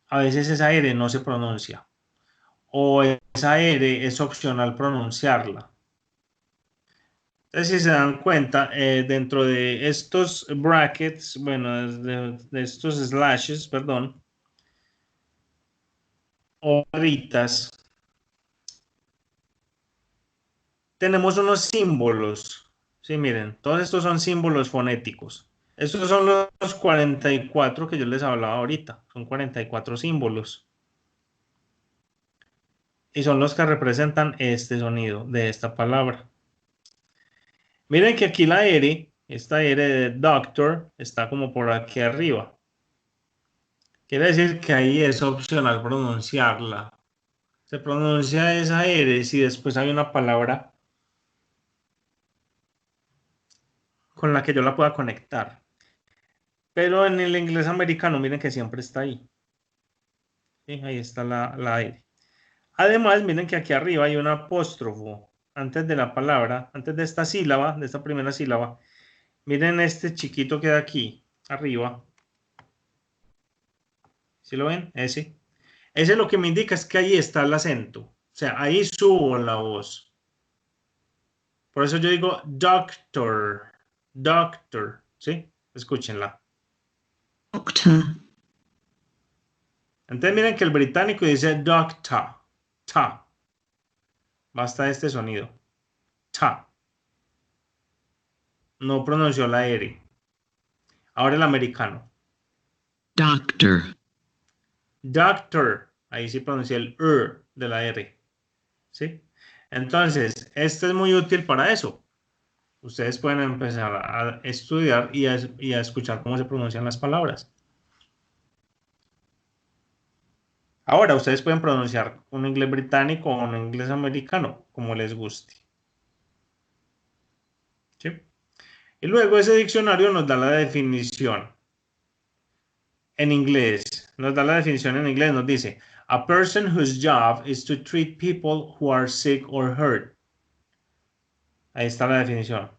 A veces esa R no se pronuncia. O esa R es opcional pronunciarla. Entonces, si se dan cuenta, dentro de estos brackets, bueno, de estos slashes, perdón, o barritas, tenemos unos símbolos. Sí, miren, todos estos son símbolos fonéticos. Estos son los 44 que yo les hablaba ahorita. Son 44 símbolos. Y son los que representan este sonido de esta palabra. Miren que aquí la R, esta R de doctor, está como por aquí arriba. Quiere decir que ahí es opcional pronunciarla. Se pronuncia esa R si después hay una palabra con la que yo la pueda conectar. Pero en el inglés americano, miren que siempre está ahí. ¿Sí? Ahí está la R. Además, miren que aquí arriba hay un apóstrofo antes de la palabra, antes de esta sílaba, de esta primera sílaba. Miren este chiquito que hay aquí, arriba. ¿Sí lo ven? Ese. Ese lo que me indica es que ahí está el acento. O sea, ahí subo la voz. Por eso yo digo doctor. Doctor. ¿Sí? Escúchenla. Doctor. Entonces miren que el británico dice doctor. Ta. Basta este sonido. Ta. No pronunció la R. Ahora el americano. Doctor. Doctor. Ahí sí pronuncia el de la R. ¿Sí? Entonces, este es muy útil para eso. Ustedes pueden empezar a estudiar y a escuchar cómo se pronuncian las palabras. Ahora, ustedes pueden pronunciar un inglés británico o un inglés americano, como les guste. ¿Sí? Y luego ese diccionario nos da la definición en inglés. Nos da la definición en inglés, nos dice, a person whose job is to treat people who are sick or hurt. Ahí está la definición.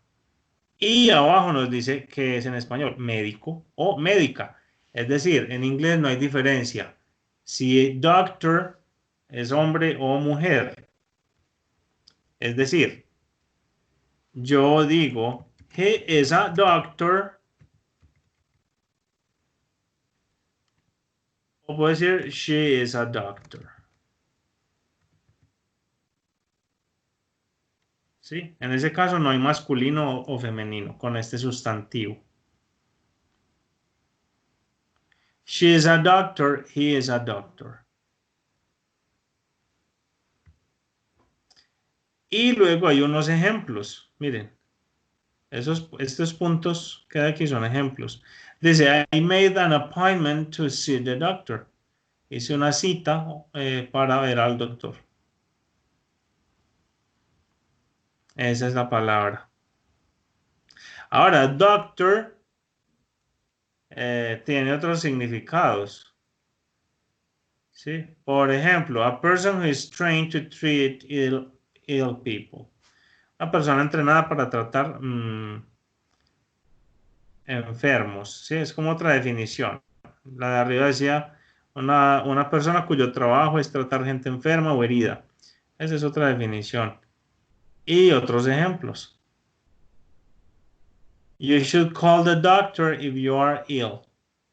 Y abajo nos dice que es en español, médico o médica. Es decir, en inglés no hay diferencia si doctor es hombre o mujer. Es decir, yo digo, he is a doctor. O puedo decir, she is a doctor. ¿Sí? En ese caso no hay masculino o femenino con este sustantivo. She is a doctor, he is a doctor. Y luego hay unos ejemplos. Miren, estos puntos que hay aquí son ejemplos. Dice, I made an appointment to see the doctor. Hice una cita para ver al doctor. Esa es la palabra. Ahora, doctor tiene otros significados. ¿Sí? Por ejemplo, a person who is trained to treat ill people. Una persona entrenada para tratar enfermos. ¿Sí? Es como otra definición. La de arriba decía una persona cuyo trabajo es tratar gente enferma o herida. Esa es otra definición. Y otros ejemplos. You should call the doctor if you are ill.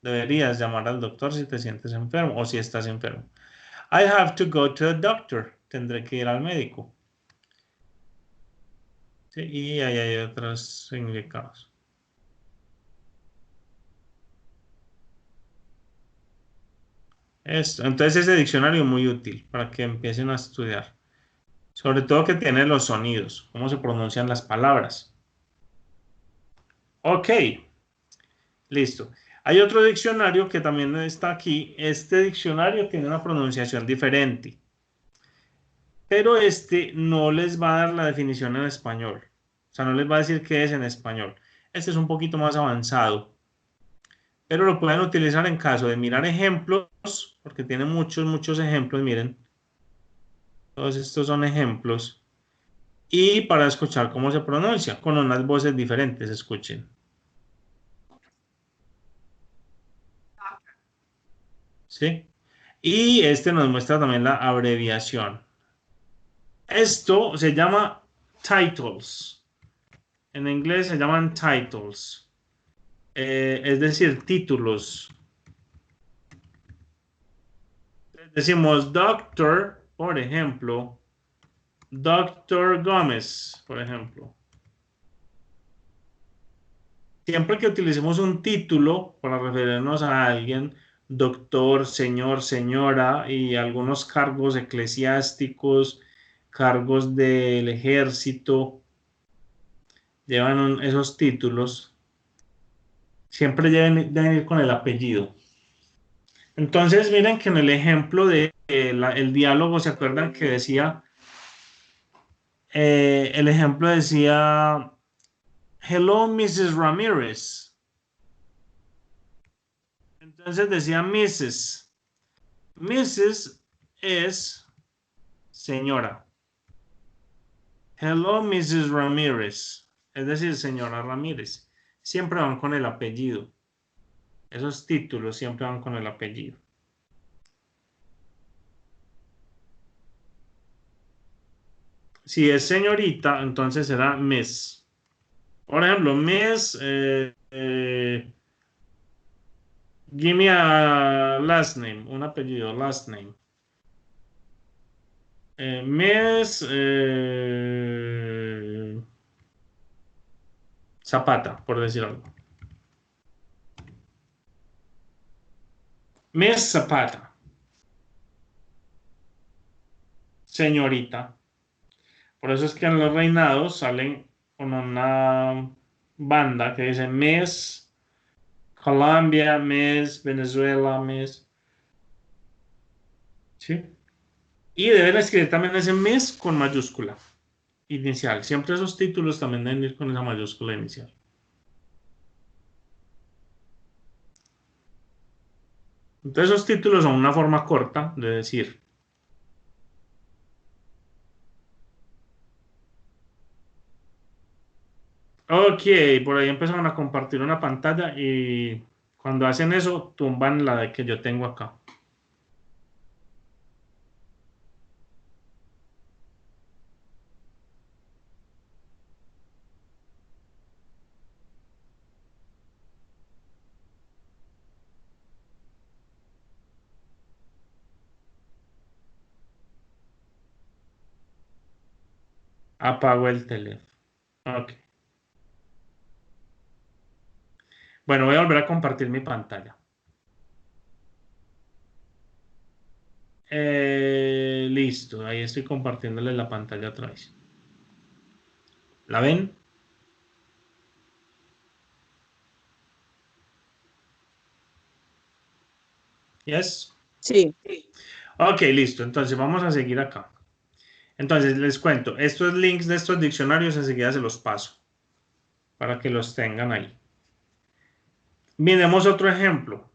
Deberías llamar al doctor si te sientes enfermo o si estás enfermo. I have to go to a doctor. Tendré que ir al médico. Sí, y ahí hay otros significados. Entonces ese diccionario es muy útil para que empiecen a estudiar. Sobre todo que tiene los sonidos, cómo se pronuncian las palabras. Ok, listo. Hay otro diccionario que también está aquí. Este diccionario tiene una pronunciación diferente. Pero este no les va a dar la definición en español. O sea, no les va a decir qué es en español. Este es un poquito más avanzado. Pero lo pueden utilizar en caso de mirar ejemplos, porque tiene muchos ejemplos, miren. Todos estos son ejemplos. Y para escuchar cómo se pronuncia, con unas voces diferentes, escuchen. ¿Sí? Y este nos muestra también la abreviación. Esto se llama titles. En inglés se llaman titles. Es decir, títulos. Decimos doctor, por ejemplo. Doctor Gómez, por ejemplo. Siempre que utilicemos un título para referirnos a alguien, doctor, señor, señora y algunos cargos eclesiásticos, cargos del ejército, llevan esos títulos, siempre deben ir con el apellido. Entonces, miren que en el ejemplo de el diálogo, ¿se acuerdan que decía? El ejemplo decía, hello, Mrs. Ramírez. Entonces decía Mrs. Mrs. es señora. Hello, Mrs. Ramírez. Es decir, señora Ramírez. Siempre van con el apellido. Esos títulos siempre van con el apellido. Si es señorita, entonces será Miss. Por ejemplo, Miss, give me a last name, un apellido, last name. Miss Zapata, por decir algo. Miss Zapata. Señorita. Por eso es que en los reinados salen con una banda que dice Miss Colombia, Miss Venezuela, Miss. ¿Sí? Y deben escribir también ese mes con mayúscula inicial. Siempre esos títulos también deben ir con esa mayúscula inicial. Entonces esos títulos son una forma corta de decir. Ok, por ahí empezaron a compartir una pantalla y cuando hacen eso tumban la de que yo tengo acá. Apago el teléfono. Ok. Bueno, voy a volver a compartir mi pantalla. Listo, ahí estoy compartiéndole la pantalla otra vez. ¿La ven? Yes. Sí. Ok, listo. Entonces vamos a seguir acá. Entonces les cuento, estos links de estos diccionarios enseguida se los paso para que los tengan ahí. Miremos otro ejemplo.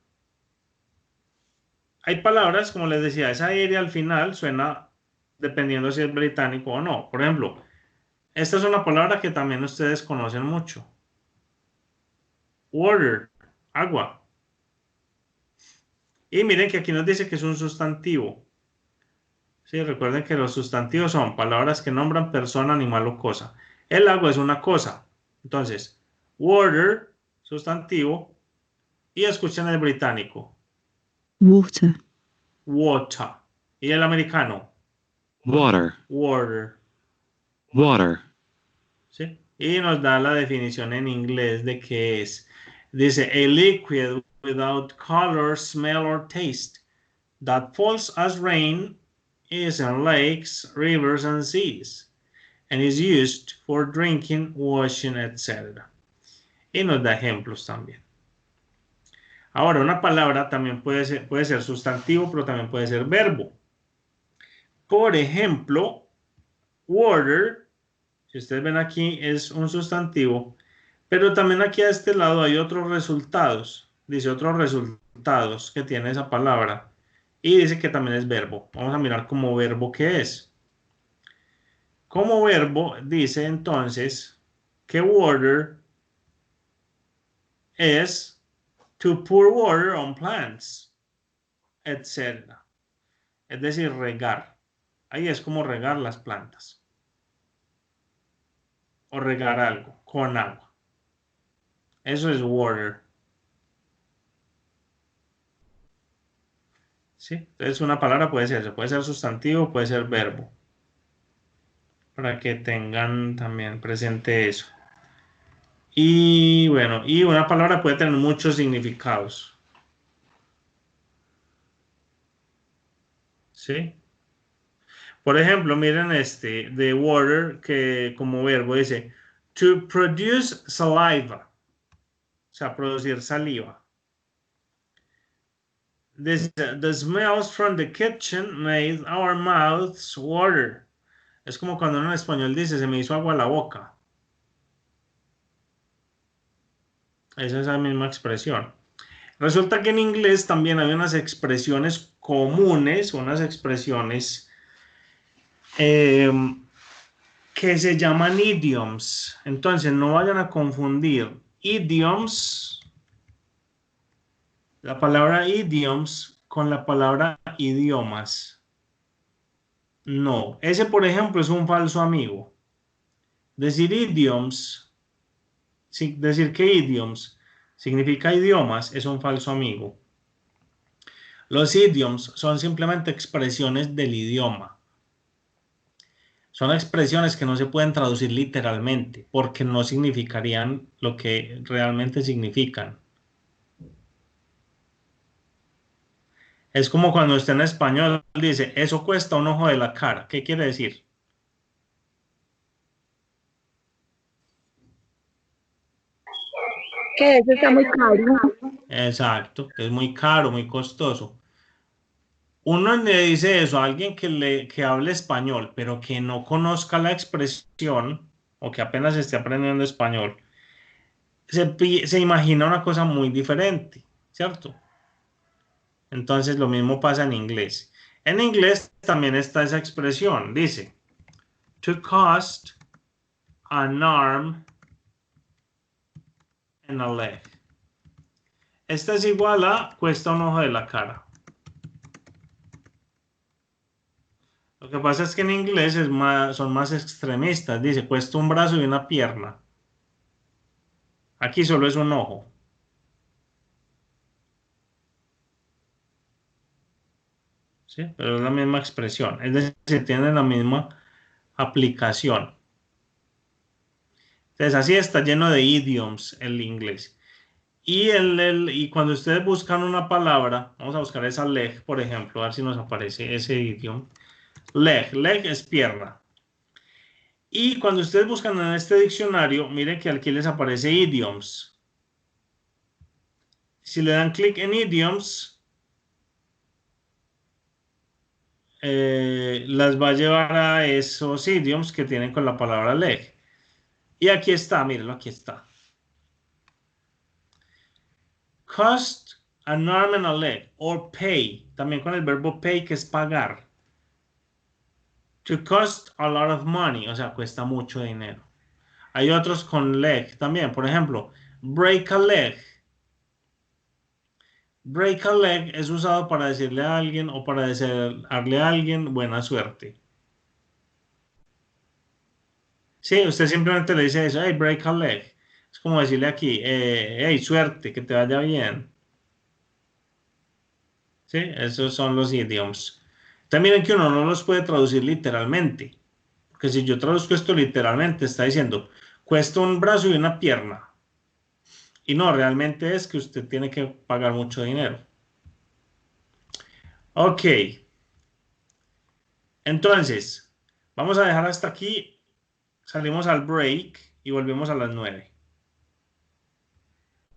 Hay palabras, como les decía, esa R al final suena dependiendo si es británico o no. Por ejemplo, esta es una palabra que también ustedes conocen mucho. Water, agua. Y miren que aquí nos dice que es un sustantivo. Sí, recuerden que los sustantivos son palabras que nombran persona, animal o cosa. El agua es una cosa. Entonces, water, sustantivo. Y escuchen el británico. Water. Water. Y el americano. Water. Water. Water. ¿Sí? Y nos da la definición en inglés de qué es. Dice, a liquid without color, smell or taste that falls as rain is in lakes, rivers and seas and is used for drinking, washing, etc. Y nos da ejemplos también. Ahora, una palabra también puede ser sustantivo, pero también puede ser verbo. Por ejemplo, water, si ustedes ven aquí, es un sustantivo, pero también aquí a este lado hay otros resultados. Dice otros resultados que tiene esa palabra. Y dice que también es verbo. Vamos a mirar como verbo qué es. Como verbo dice entonces que water es to pour water on plants, etc. Es decir, regar. Ahí es como regar las plantas. O regar algo con agua. Eso es water. ¿Sí? Entonces una palabra puede ser sustantivo, puede ser verbo. Para que tengan también presente eso. Y bueno, y una palabra puede tener muchos significados. ¿Sí? Por ejemplo, miren este de water que como verbo dice to produce saliva. O sea, producir saliva. The smells from the kitchen made our mouths water. Es como cuando en español dice, se me hizo agua la boca. Esa es la misma expresión. Resulta que en inglés también hay unas expresiones comunes, unas expresiones que se llaman idioms. Entonces, no vayan a confundir idioms, la palabra idioms con la palabra idiomas. No, ese por ejemplo es un falso amigo. Decir idioms, decir que idioms significa idiomas es un falso amigo. Los idioms son simplemente expresiones del idioma. Son expresiones que no se pueden traducir literalmente porque no significarían lo que realmente significan. Es como cuando usted en español dice, eso cuesta un ojo de la cara. ¿Qué quiere decir? Que eso está muy caro. Exacto, que es muy caro, muy costoso. Uno le dice eso a alguien que hable español, pero que no conozca la expresión o que apenas esté aprendiendo español, se imagina una cosa muy diferente, ¿cierto? Entonces lo mismo pasa en inglés. En inglés también está esa expresión, dice, to cost an arm and a leg. Esta es igual a cuesta un ojo de la cara. Lo que pasa es que en inglés son más extremistas. Dice, cuesta un brazo y una pierna. Aquí solo es un ojo. ¿Sí? Pero es la misma expresión. Es decir, tiene la misma aplicación. Entonces, así está lleno de idioms el inglés. Y cuando ustedes buscan una palabra, vamos a buscar esa leg, por ejemplo, a ver si nos aparece ese idioma. Leg es pierna. Y cuando ustedes buscan en este diccionario, miren que aquí les aparece idioms. Si le dan clic en idioms, las va a llevar a esos idioms que tienen con la palabra leg. Y aquí está, mírenlo, aquí está. Cost an arm and a leg, or pay, también con el verbo pay, que es pagar. To cost a lot of money, o sea, cuesta mucho dinero. Hay otros con leg también, por ejemplo, break a leg. Break a leg es usado para decirle a alguien o para desearle a alguien buena suerte. Sí, usted simplemente le dice eso, hey, break a leg. Es como decirle aquí, hey, suerte, que te vaya bien. Sí, esos son los idioms. También miren que uno no los puede traducir literalmente. Porque si yo traduzco esto literalmente, está diciendo, cuesta un brazo y una pierna. Y no, realmente es que usted tiene que pagar mucho dinero. Ok. Entonces, vamos a dejar hasta aquí. Salimos al break y volvemos a las 9.